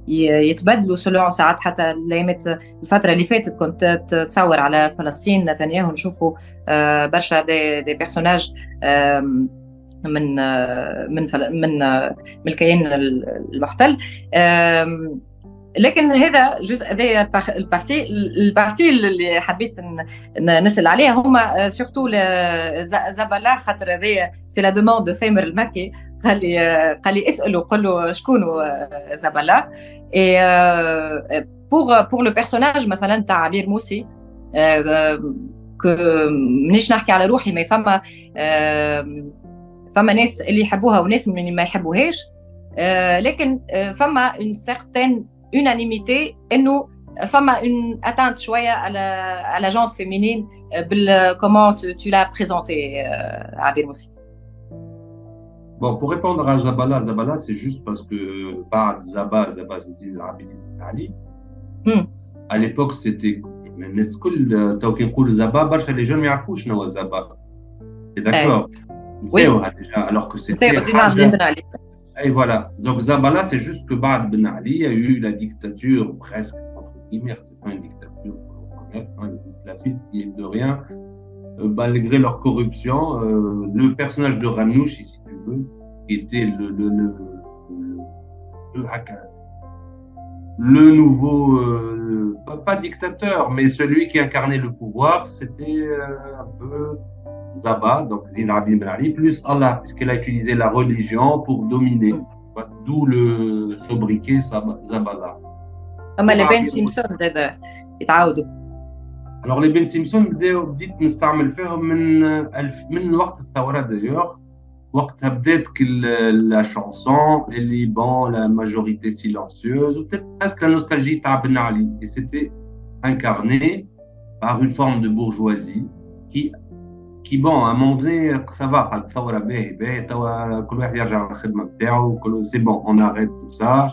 يتبدلوا selon ساعات. حتى الايامات الفترة اللي فاتت كنت تصور على فلسطين نتنياهو نشوفوا برشا دي personnages من الكيان المحتل. لكن هذا جزء هذا البارتي اللي حبيت نسال عليها هما سورتو زبله، خاطر هذايا سي لا دوموند دو ثامر المكي، قال لي اسالوا قول له شكونوا زبله. اي بور لو بيرسوناج مثلا تاع عبير موسي مانيش نحكي على روحي، ما فما ناس اللي يحبوها وناس اللي ما يحبوهاش، لكن فما اون سيغتين unanimité انه فما une atteinte شويه على genre féminine comment tu l'as présenté عبير موسي. Bon, pour répondre à Zabala, c'est juste parce que بعد Zaba c'est Abid Ali. À l'époque c'était الناس كل تو كي نقول Zaba برشا les jeunes ما يعرفوش شنو هو Zaba. C'est d'accord. نساوها déjà alors que c'était Et voilà. Donc Zabala, c'est juste que Ba'ad Ben Ali a eu la dictature presque, entre guillemets, c'est pas une dictature, les islamistes, mine de rien, malgré leur corruption, le personnage de Ranouchi, si tu veux, qui était le nouveau, pas dictateur, mais celui qui incarnait le pouvoir, c'était un peu Zaba, donc Zine Abid Ben Ali, plus Allah, puisqu'elle a utilisé la religion pour dominer. D'où le sobriquet Zabala. Les Ben Simpson, alors les Ben Simpson, بديت نستعمل فيهم من وقت الثورة d'ailleurs. وقتها بدات la chanson, اللي bon, la majorité silencieuse, ou peut-être presque la nostalgie تاع Ben Ali. Et c'était incarné par une forme de bourgeoisie qui bon à un moment donné ça va الثورة باهي توا كل واحد يرجع للخدمة بتاعه c'est bon on arrête tout ça.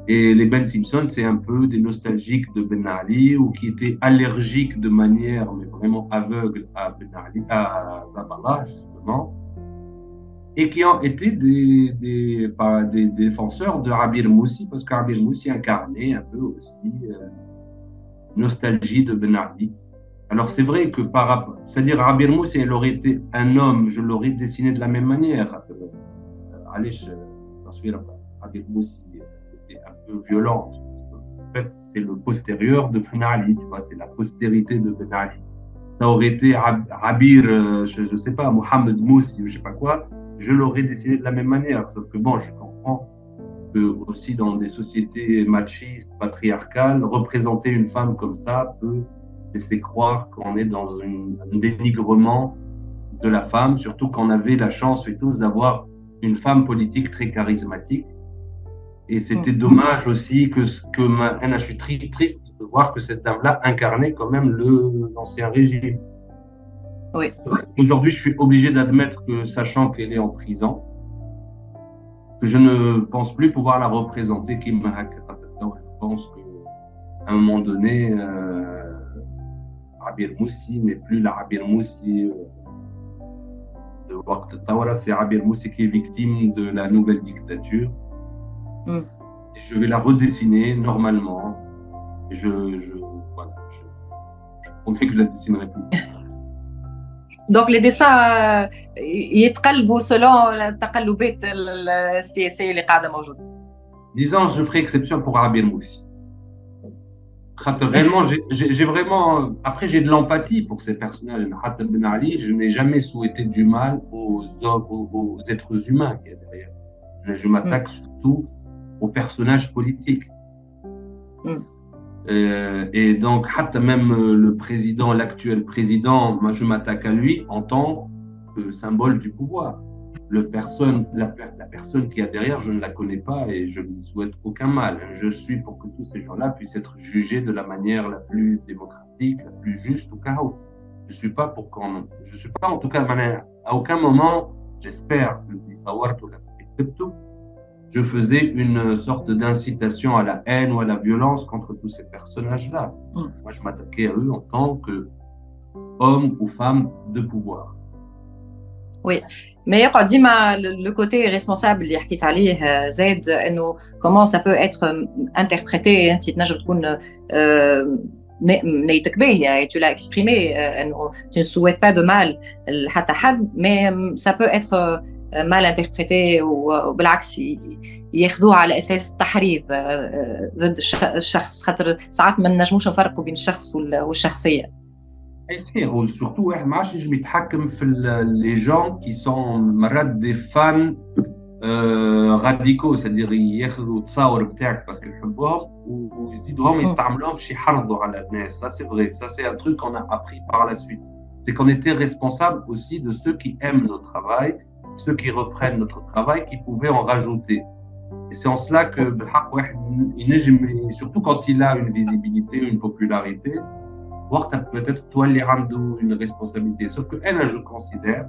Et les Ben Simpson c'est un peu des nostalgiques de Ben Ali ou qui étaient allergiques de manière mais vraiment aveugle à Ben Ali, à Zabala justement, et qui ont été des défenseurs de Abir Moussi, parce qu'Abir Moussi incarnait un peu aussi nostalgie de Ben Ali. Alors c'est vrai que par rapport, c'est-à-dire Abir Moussi, elle aurait été un homme, je l'aurais dessiné de la même manière. Allez, Abir Moussi était un peu violente. En fait, c'est le postérieur de Ben Ali, tu vois, c'est la postérité de Ben Ali. Ça aurait été Abir, je sais pas, Mohamed Moussi ou je sais pas quoi, je l'aurais dessiné de la même manière. Sauf que bon, je comprends que aussi dans des sociétés machistes, patriarcales, représenter une femme comme ça peut laisser croire qu'on est dans un dénigrement de la femme, surtout qu'on avait la chance et tous d'avoir une femme politique très charismatique. Et c'était dommage aussi que je suis très triste de voir que cette dame-là incarnait quand même l'ancien régime. Oui. Aujourd'hui, je suis obligé d'admettre que, sachant qu'elle est en prison, que je ne pense plus pouvoir la représenter. Je pense qu'à un moment donné, Abir Moussi n'est plus la Abir Moussi de Waqt al-Thawra, c'est Abir Moussi qui est victime de la nouvelle dictature. Et je vais la redessiner normalement. Et je promets que je la dessinerai plus. Donc les dessins يتقلبوا selon التقلبات السياسية اللي قاعدة موجودة. Disons, je ferai exception pour Abir Moussi. Réellement, j'ai vraiment. Après, j'ai de l'empathie pour ces personnages. Ben Ali, je n'ai jamais souhaité du mal aux êtres humains qu'il y a derrière. Je m'attaque surtout aux personnages politiques. Et donc, même le président, l'actuel président, moi, je m'attaque à lui en tant que symbole du pouvoir. La personne qui est derrière, je ne la connais pas et je ne lui souhaite aucun mal. Je suis pour que tous ces gens-là puissent être jugés de la manière la plus démocratique, la plus juste au cas où. Je suis pas en tout cas, à aucun moment, j'espère que je faisais une sorte d'incitation à la haine ou à la violence contre tous ces personnages-là. Moi, je m'attaquais à eux en tant qu'hommes ou femmes de pouvoir. Oui, mais يقع ديما le côté responsable اللي حكيت عليه زاد انه comment ça peut être interprété. انت تنجم تكون نيتك باهيه, tu l'as exprimé انه tu ne souhaites pas de mal لحتى حد, mais ça peut être mal interprété وبالعكس ياخذوه على اساس تحريض ضد الشخص, خاطر ساعات ما نجموش نفرقوا بين الشخص والشخصيه. Et صحيح, surtout واحد ما عادش ينجم يتحكم في les gens qui sont مرات des fans radicaux, c'est-à-dire ياخذوا التصاور بتاعك باسكو يحبوهم ويزيدوهم يستعملوهم باش يحرضوا على الناس. Ça c'est vrai, ça c'est un truc qu'on a appris par la suite. C'est qu'on était responsable aussi de ceux qui aiment notre travail, ceux qui reprennent notre travail, qui pouvaient en rajouter. Et c'est en cela que بالحق واحد ينجم, surtout quand il a une visibilité, une popularité, peut-être toi les rendre une responsabilité. Sauf que elle, je considère,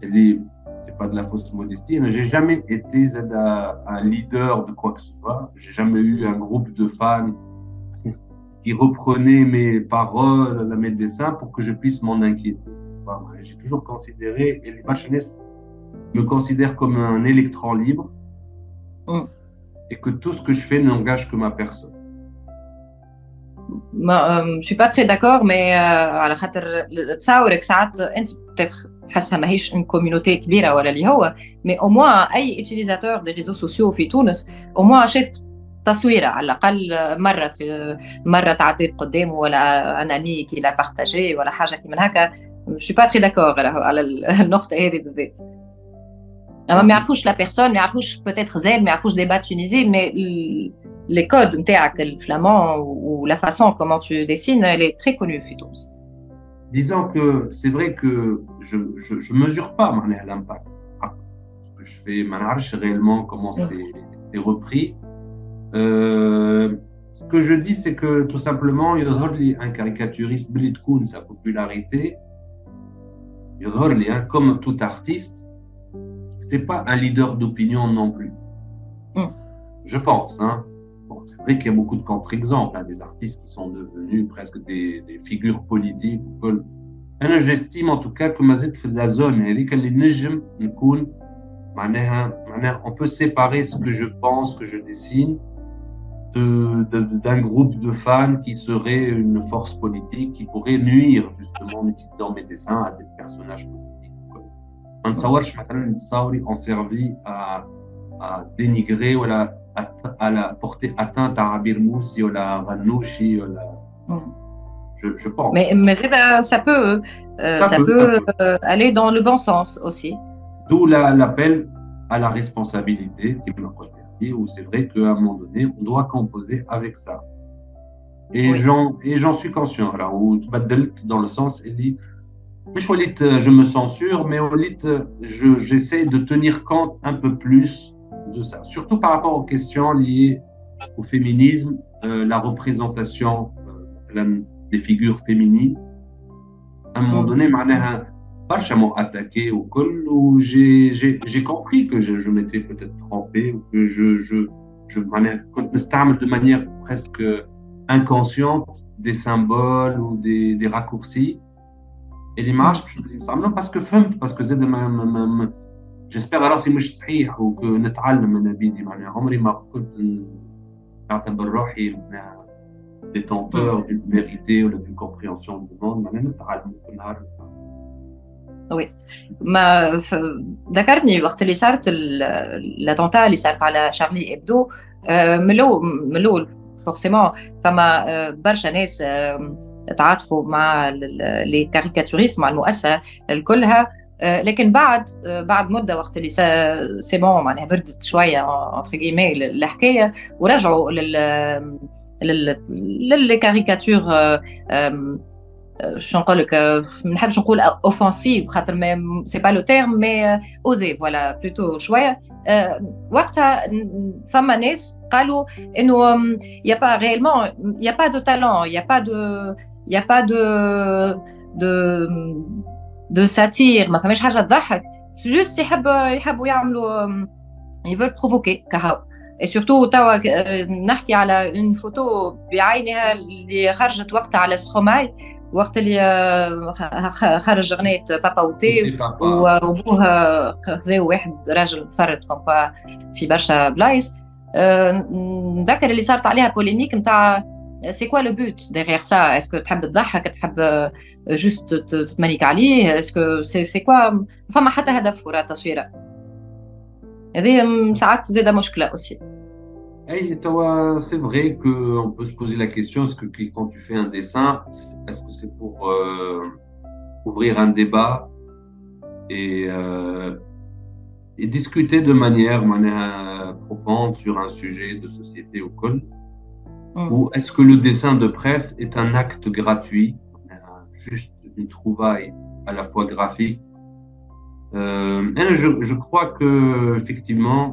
c'est pas de la fausse modestie, mais j'ai jamais été un leader de quoi que ce soit. J'ai jamais eu un groupe de fans qui reprenaient mes paroles, mes dessins pour que je puisse m'en inquiéter. J'ai toujours considéré, et les Bachanès me considèrent comme un électron libre, et que tout ce que je fais n'engage que ma personne. Je suis pas très d'accord, mais على خاطر تصاورك ساعات انت تحسها ماهيش une communauté كبيره ولا اللي هو, mais au moins اي utilisateur des réseaux sociaux في تونس au moins شاف تصويره على الاقل مره تعديت قدامه ولا un ami qui l'a partagé ولا حاجه كيما هكا. je suis pas très d'accord على النقطه هذه بالذات. ما يعرفوش la personne, ما يعرفوش peut-être زين, ما يعرفوش débat tunisien, mais les codes نتاعك الفlamand ou la façon comment tu dessines, elle est très connue في تونس. Disons que c'est vrai que je mesure pas l'impact. Ce que je fais, je ne sais pas réellement comment c'est repris. Ce que je dis, c'est que tout simplement, il y a un caricaturiste, Blitkoun, sa popularité, il y a comme tout artiste, c'est pas un leader d'opinion non plus. Je pense, hein. Bon, c'est vrai qu'il y a beaucoup de contre-exemples, hein, des artistes qui sont devenus presque des figures politiques. J'estime en tout cas que la zone, on peut séparer ce que je pense, que je dessine, d'un groupe de fans qui serait une force politique, qui pourrait nuire justement dans mes dessins à des personnages politiques. Un savoir, ont servi à dénigrer ou à la porter atteinte à Abir Moussi ou à Ranouchi ou je pense. Mais ça peut aller dans le bon sens aussi. D'où l'appel à la responsabilité qui me dit, où c'est vrai qu'à un moment donné, on doit composer avec ça. Et j'en suis conscient. Alors, où dans le sens, il dit, je me censure, mais j'essaie de tenir compte un peu plus de ça, surtout par rapport aux questions liées au féminisme, la représentation des figures féminines. À un moment donné, partiellement attaqué au col, où j'ai compris que je m'étais peut-être trompé, ou que je de manière presque inconsciente des symboles ou des raccourcis. Et les marches, parce que c'est de même. J'espère alors c'est مش صحيح ونتعلم من نبيدي معناها عمري ما كنت نعتبر روحي détenteur d'une vérité ou d'une compréhension du monde معناها نتعلم كل نهار. Oui. ما ذكرتني وقت اللي صارت الاتونتا اللي صارت على شارلي إبدو, من الاول فورسيمون فما برشا ناس تعاطفوا مع لي كاريكاتوريست مع المؤسسه الكلها, لكن بعد مده وقت اللي سي بون معناها بردت شويه انتر غيمي الحكايه ورجعوا للي كاريكاتور, شو نقول لك, ما نحبش نقول اوفنسيف خاطر ما سي با لو تيرم, مي اوزي فوالا بلوتو شويه. وقتها فما ناس قالوا انه يا با ريالمون يا با دو تالون, يا با دو ساتير, ما فماش حاجه تضحك, جوست يحبوا يعملوا ils veulent provoquer كهو. Et surtout توا نحكي على une photo بعينها اللي خرجت وقتها على ستروماي وقت اللي خرج أغنية بابا وتي وأبوها خذاو واحد راجل فرد كومبا في برشا بلايص. نذكر اللي صارت عليها بوليميك نتاع سي كوا لو بوت ديغيغ سا، اسكو تحب تضحك، تحب جوست تتمنيك عليه، اسكو سي كوا فما حتى هدف وراء التصويره هذه ساعات زاده مشكله aussi. C'est vrai qu'on peut se poser la question, est-ce que quand tu fais un dessin, est-ce que c'est pour ouvrir un débat et discuter de manière profonde sur un sujet de société ou quoi, ou est-ce que le dessin de presse est un acte gratuit, juste une trouvaille à la fois graphique? Je crois que effectivement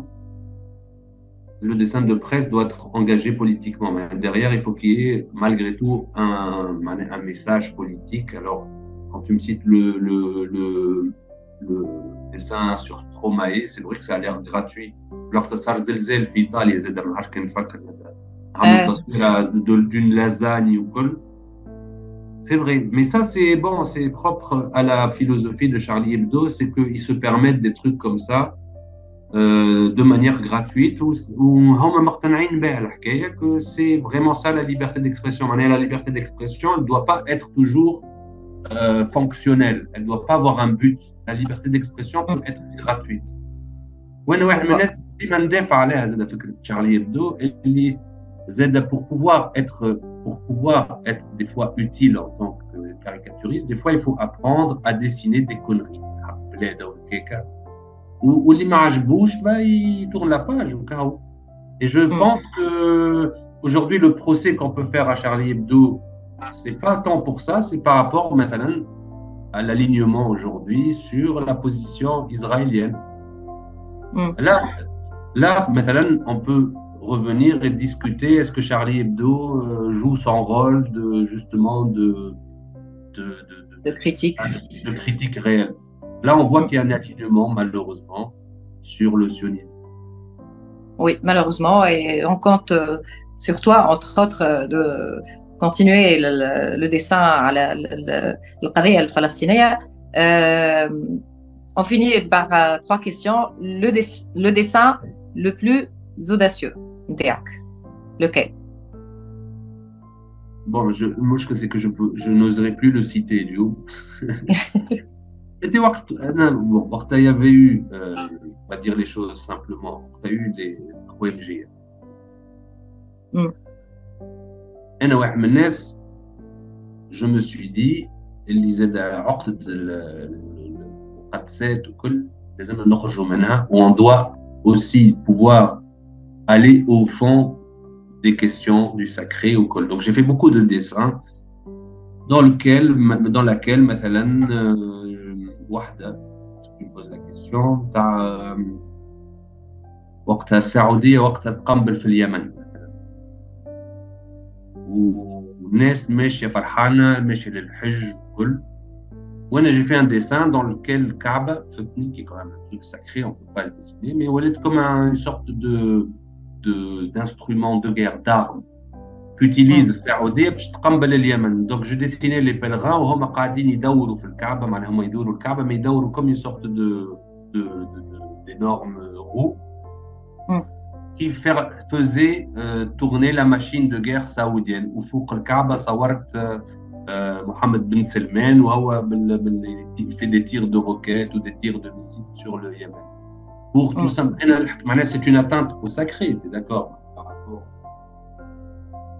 le dessin de presse doit être engagé politiquement. Mais derrière, il faut qu'il y ait malgré tout un message politique. Alors, quand tu me cites le dessin sur Stromae, c'est vrai que ça a l'air gratuit. Alors, ça s'est zélzèle في إيطاليا زاد ما عرفتش كان نفكر عملوا تصوير d'une lasagne ou quoi. C'est vrai, mais ça c'est bon, c'est propre à la philosophie de Charlie Hebdo, c'est qu'ils se permettent des trucs comme ça de manière gratuite ou هم مقتنعين بها الحكاية que c'est vraiment ça la liberté d'expression. La liberté d'expression, elle ne doit pas être toujours fonctionnelle, elle ne doit pas avoir un but. La liberté d'expression peut être gratuite. وانا واحد من الناس ديما ندافع عليها زاد فكرة Charlie Hebdo اللي زاد pour pouvoir être des fois utile en tant que caricaturiste, des fois il faut apprendre à dessiner des conneries. Ou les ma عجبوش il tourne la page au cas où. Et je pense que aujourd'hui le procès qu'on peut faire à Charlie Hebdo, c'est pas tant pour ça, c'est par rapport maintenant à l'alignement aujourd'hui sur la position israélienne. Là maintenant on peut revenir et discuter, est-ce que Charlie Hebdo joue son rôle de critique réelle. Là, on voit qu'il y a un alignement, malheureusement, sur le sionisme. Oui, malheureusement, et on compte sur toi, entre autres, de continuer le dessin à la قضية الفلسطينية. On finit par 3 questions. Le dessin le plus audacieux, lequel? Bon, moi, c'est que je n'oserais plus le citer, Léo. C'était وقت il y avait eu, on va dire les choses simplement, il y a eu les 3LG. أنا واحد من الناس, je me suis dit اللي زاد عقدة القدسات وكل لازم نخرجوا منها, où on doit aussi pouvoir aller au fond des questions du sacré ou quoi. Donc j'ai fait beaucoup de dessins dans laquelle مثلا واحدة qui me pose la question تاع وقتها السعودية وقتها تقنبل في اليمن والناس ماشية فرحانة ماشية للحج وكل, وانا j'ai fait un dessin dans lequel الكعبة فهمتني qui est quand même un truc sacré, on peut pas le dessiner, mais ولات comme une sorte d'instrument de guerre, d'arme qu'utilise السعودية باش تقنبل اليمن. Donc je dessinais les pèlerins وهم قاعدين يدوروا في الكعبة, معناها هم يدوروا الكعبة mais يدوروا comme une sorte d'énorme roue qui faisait tourner la machine de guerre saoudienne. وفوق الكعبة صورت Mohammed Ben Salman وهو il fait des tirs de roquettes ou des tirs de missiles sur le Yémen. Pour tout ça, c'est une atteinte au sacré, tu es d'accord par rapport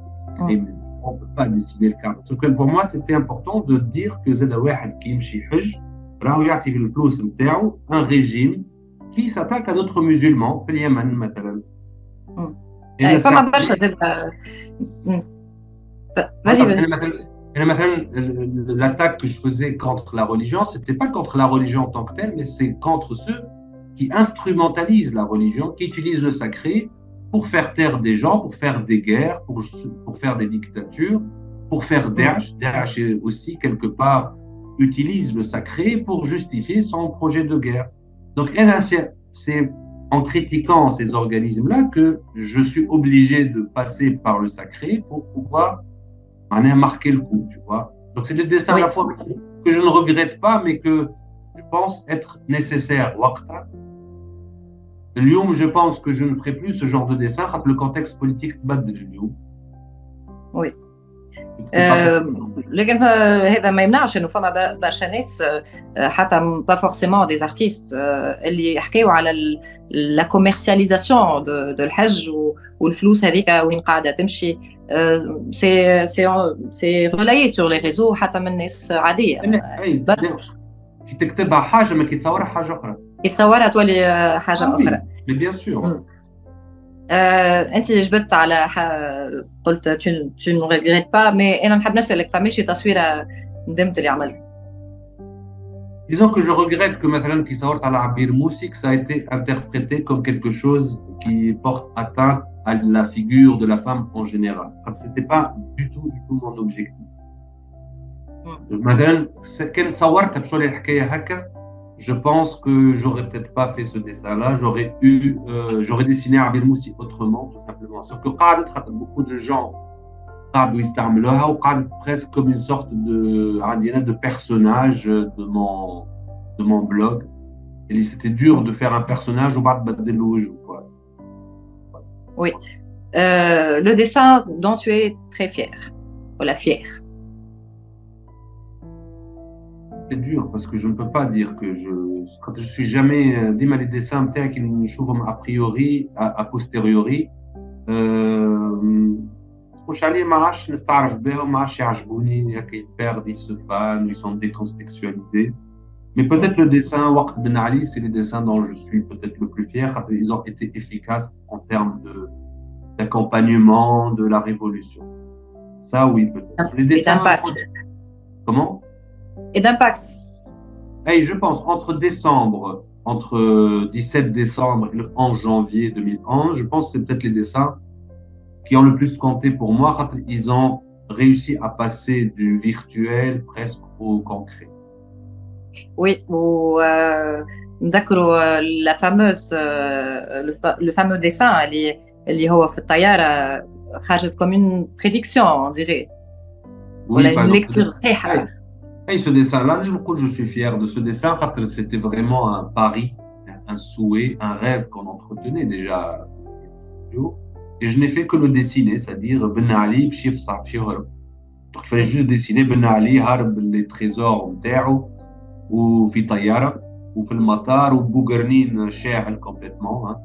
au sacré, mais on ne peut pas dessiner le cadre. Sauf que pour moi, c'était important de dire que زاد واحد كي يمشي يحج راهو يعطي في الفلوس نتاعو un régime qui s'attaque à d'autres musulmans في اليمن مثلا. فما برشا زاد. L'attaque que je faisais contre la religion, c'était pas contre la religion en tant que telle, mais c'est contre ceux qui instrumentalisent la religion, qui utilisent le sacré pour faire taire des gens, pour faire des guerres, pour faire des dictatures, pour faire Daesh. Daesh aussi, quelque part, utilise le sacré pour justifier son projet de guerre. Donc, c'est en critiquant ces organismes-là que je suis obligé de passer par le sacré pour pouvoir marquer le coup, tu vois. Donc, c'est des dessins à la fois que je ne regrette pas, mais que je pense être nécessaire. Je pense que je ne ferai plus ce genre de dessin quand le contexte politique bat de l'Lyoum. Oui. لكن هذا ما يمنعش انه فما برشا ناس حتى با فورسيمون دي ارتيست اللي يحكيوا على لا كوميرسياليزاسيون دو الحج والفلوس هذيك وين قاعده تمشي سي سي ريلايي سور لي ريزو حتى من ناس عاديه كي تكتبها حاجه ما كي تصورها حاجه اخرى كي تصورها تولي حاجه اخرى مي بيان سور انت جبت على قلت tu ne regrettes pas mais انا نحب نسالك فماشي تصويره ندمت اللي عملتها. Disons que je regrette que مثلا كي صورت على عبير موسي ça a été interprété comme quelque chose qui porte atteinte à la figure de la femme en général. C'était pas du tout mon objectif. مثلا كان صورتها بشغل الحكايه هكا je pense que j'aurais peut-être pas fait ce dessin-là. J'aurais dessiné Abir Moussi autrement, tout simplement. Sauf que beaucoup de gens presque comme une sorte de personnage de mon blog. Et c'était dur de faire un personnage au bas de l'ouge. Oui. Le dessin dont tu es très fier, ou la fière. C'est dur parce que je ne peux pas dire que quand je suis jamais dit mal les dessins qui me chauffent a priori a posteriori مش عليه ما عادش نستعرف بهم ما عادش يعجبوني هكا يبردوا se fan ils sont décontextualisés mais peut-être le dessin وقت بن علي c'est les dessins dont je suis peut-être le plus fier ils ont été efficaces en termes d'accompagnement de la révolution ça oui peut-être les dessins et d'impact comment et d'impact. Hey, je pense entre 17 décembre et le 11 janvier 2011, je pense que c'est peut-être les dessins qui ont le plus compté pour moi. Ils ont réussi à passer du virtuel presque au concret. Oui, نذكروا la fameuse le fameux dessin اللي هو في الطيارة خرجت comme une prédiction on dirait. Oui, une lecture صحيحة. Et ce dessin-là, je suis fier de ce dessin parce que c'était vraiment un pari, un souhait, un rêve qu'on entretenait déjà. Et je n'ai fait que le dessiner, c'est-à-dire Ben Ali, donc il fallait juste dessiner Ben Ali, harb les trésors ou fi Tayara, ou fi Matar, ou Bougarnin, She'al complètement. Hein.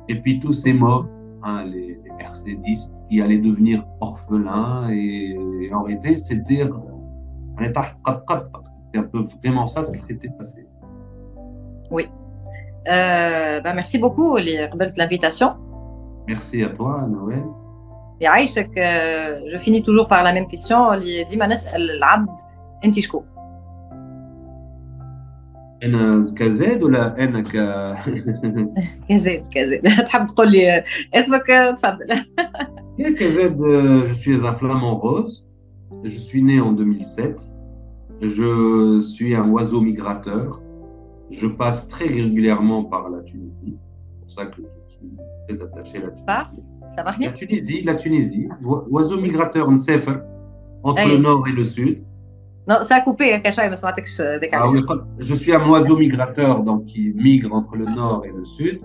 Et puis tous ces mots, hein, les RCDistes qui allaient devenir orphelins. Et en réalité, c'était un peu vraiment ça ce qui s'était passé. Oui. Merci beaucoup pour l'invitation. Merci à toi, Noël. Et Aïchek, je finis toujours par la même question. ديما نسأل العبد أنت شكون؟ أنا كزيد ولا أنا كزيد تحب تقول لي اسمك تفضل. كزيد je suis un flamand rose. Je suis né en 2007. Je suis un oiseau migrateur. Je passe très régulièrement par la Tunisie. C'est pour ça que je suis très attaché à la Tunisie. Par ça va La Tunisie. Oiseau migrateur, نسافر entre le nord et le sud. Non, ça a coupé quelque chose, mais ça m'a décalé. Je suis un oiseau migrateur donc qui migre entre le nord et le sud.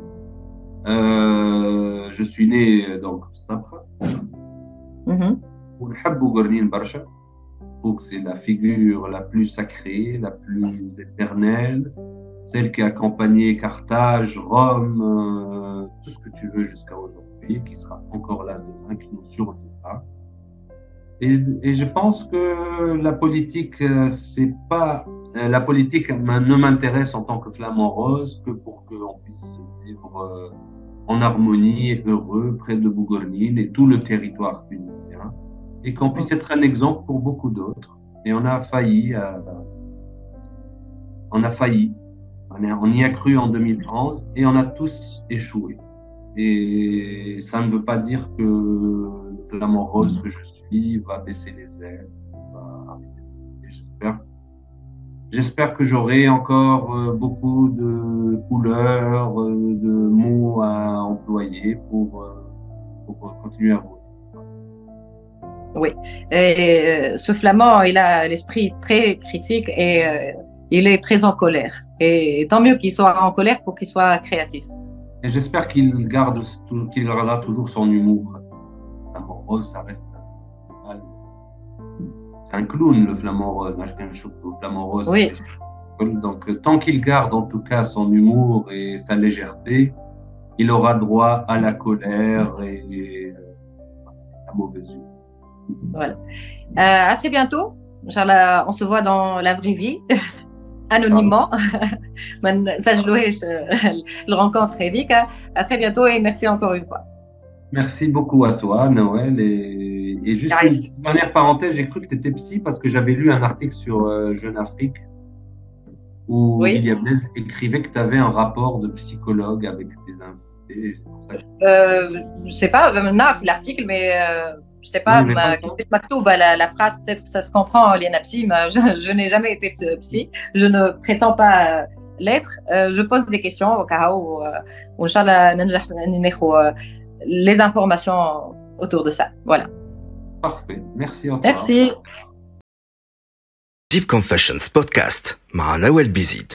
Je suis né donc Sabra. ونحب بوغرنين برشا. Donc c'est la figure la plus sacrée, la plus éternelle, celle qui a accompagné Carthage, Rome, tout ce que tu veux jusqu'à aujourd'hui, qui sera encore là demain, qui nous survivra. Et je pense que la politique, c'est pas la politique ne m'intéresse en tant que flamand rose que pour qu'on puisse vivre en harmonie et heureux près de Bougournine et tout le territoire tunisien. Et qu'on puisse être un exemple pour beaucoup d'autres. Et on a failli. On y a cru en 2011 et on a tous échoué. Et ça ne veut pas dire que l'amour rose que je suis va baisser les ailes. Et j'espère J'espère que j'aurai encore beaucoup de couleurs, de mots à employer pour continuer à voter. Oui. Et ce flamand, il a l'esprit très critique et il est très en colère. Et tant mieux qu'il soit en colère pour qu'il soit créatif. Et j'espère qu'il gardera toujours son humour. Flamand rose, ça reste un clown, le flamand rose. Le flamand rose. Oui. Donc, tant qu'il garde en tout cas son humour et sa légèreté, il aura droit à la colère et la mauvaise humeur. Voilà. À très bientôt. Inch'Allah, on se voit dans la vraie vie, anonymement. Ça, je le rencontre Hédik. À très bientôt et merci encore une fois. Merci beaucoup à toi, Noël. Et juste une dernière parenthèse, j'ai cru que tu étais psy parce que j'avais lu un article sur Jeune Afrique où William Blaise écrivait que tu avais un rapport de psychologue avec tes invités. Je sais pas, l'article, mais je sais pas, la phrase, peut-être ça se comprend, Liana Psy, mais je n'ai jamais été psy, je ne prétends pas l'être. Je pose des questions au cas où, Inch'Allah, les informations autour de ça. Voilà. Parfait. Merci à toi. Merci. Deep Confessions Podcast مع نوال بيزيد.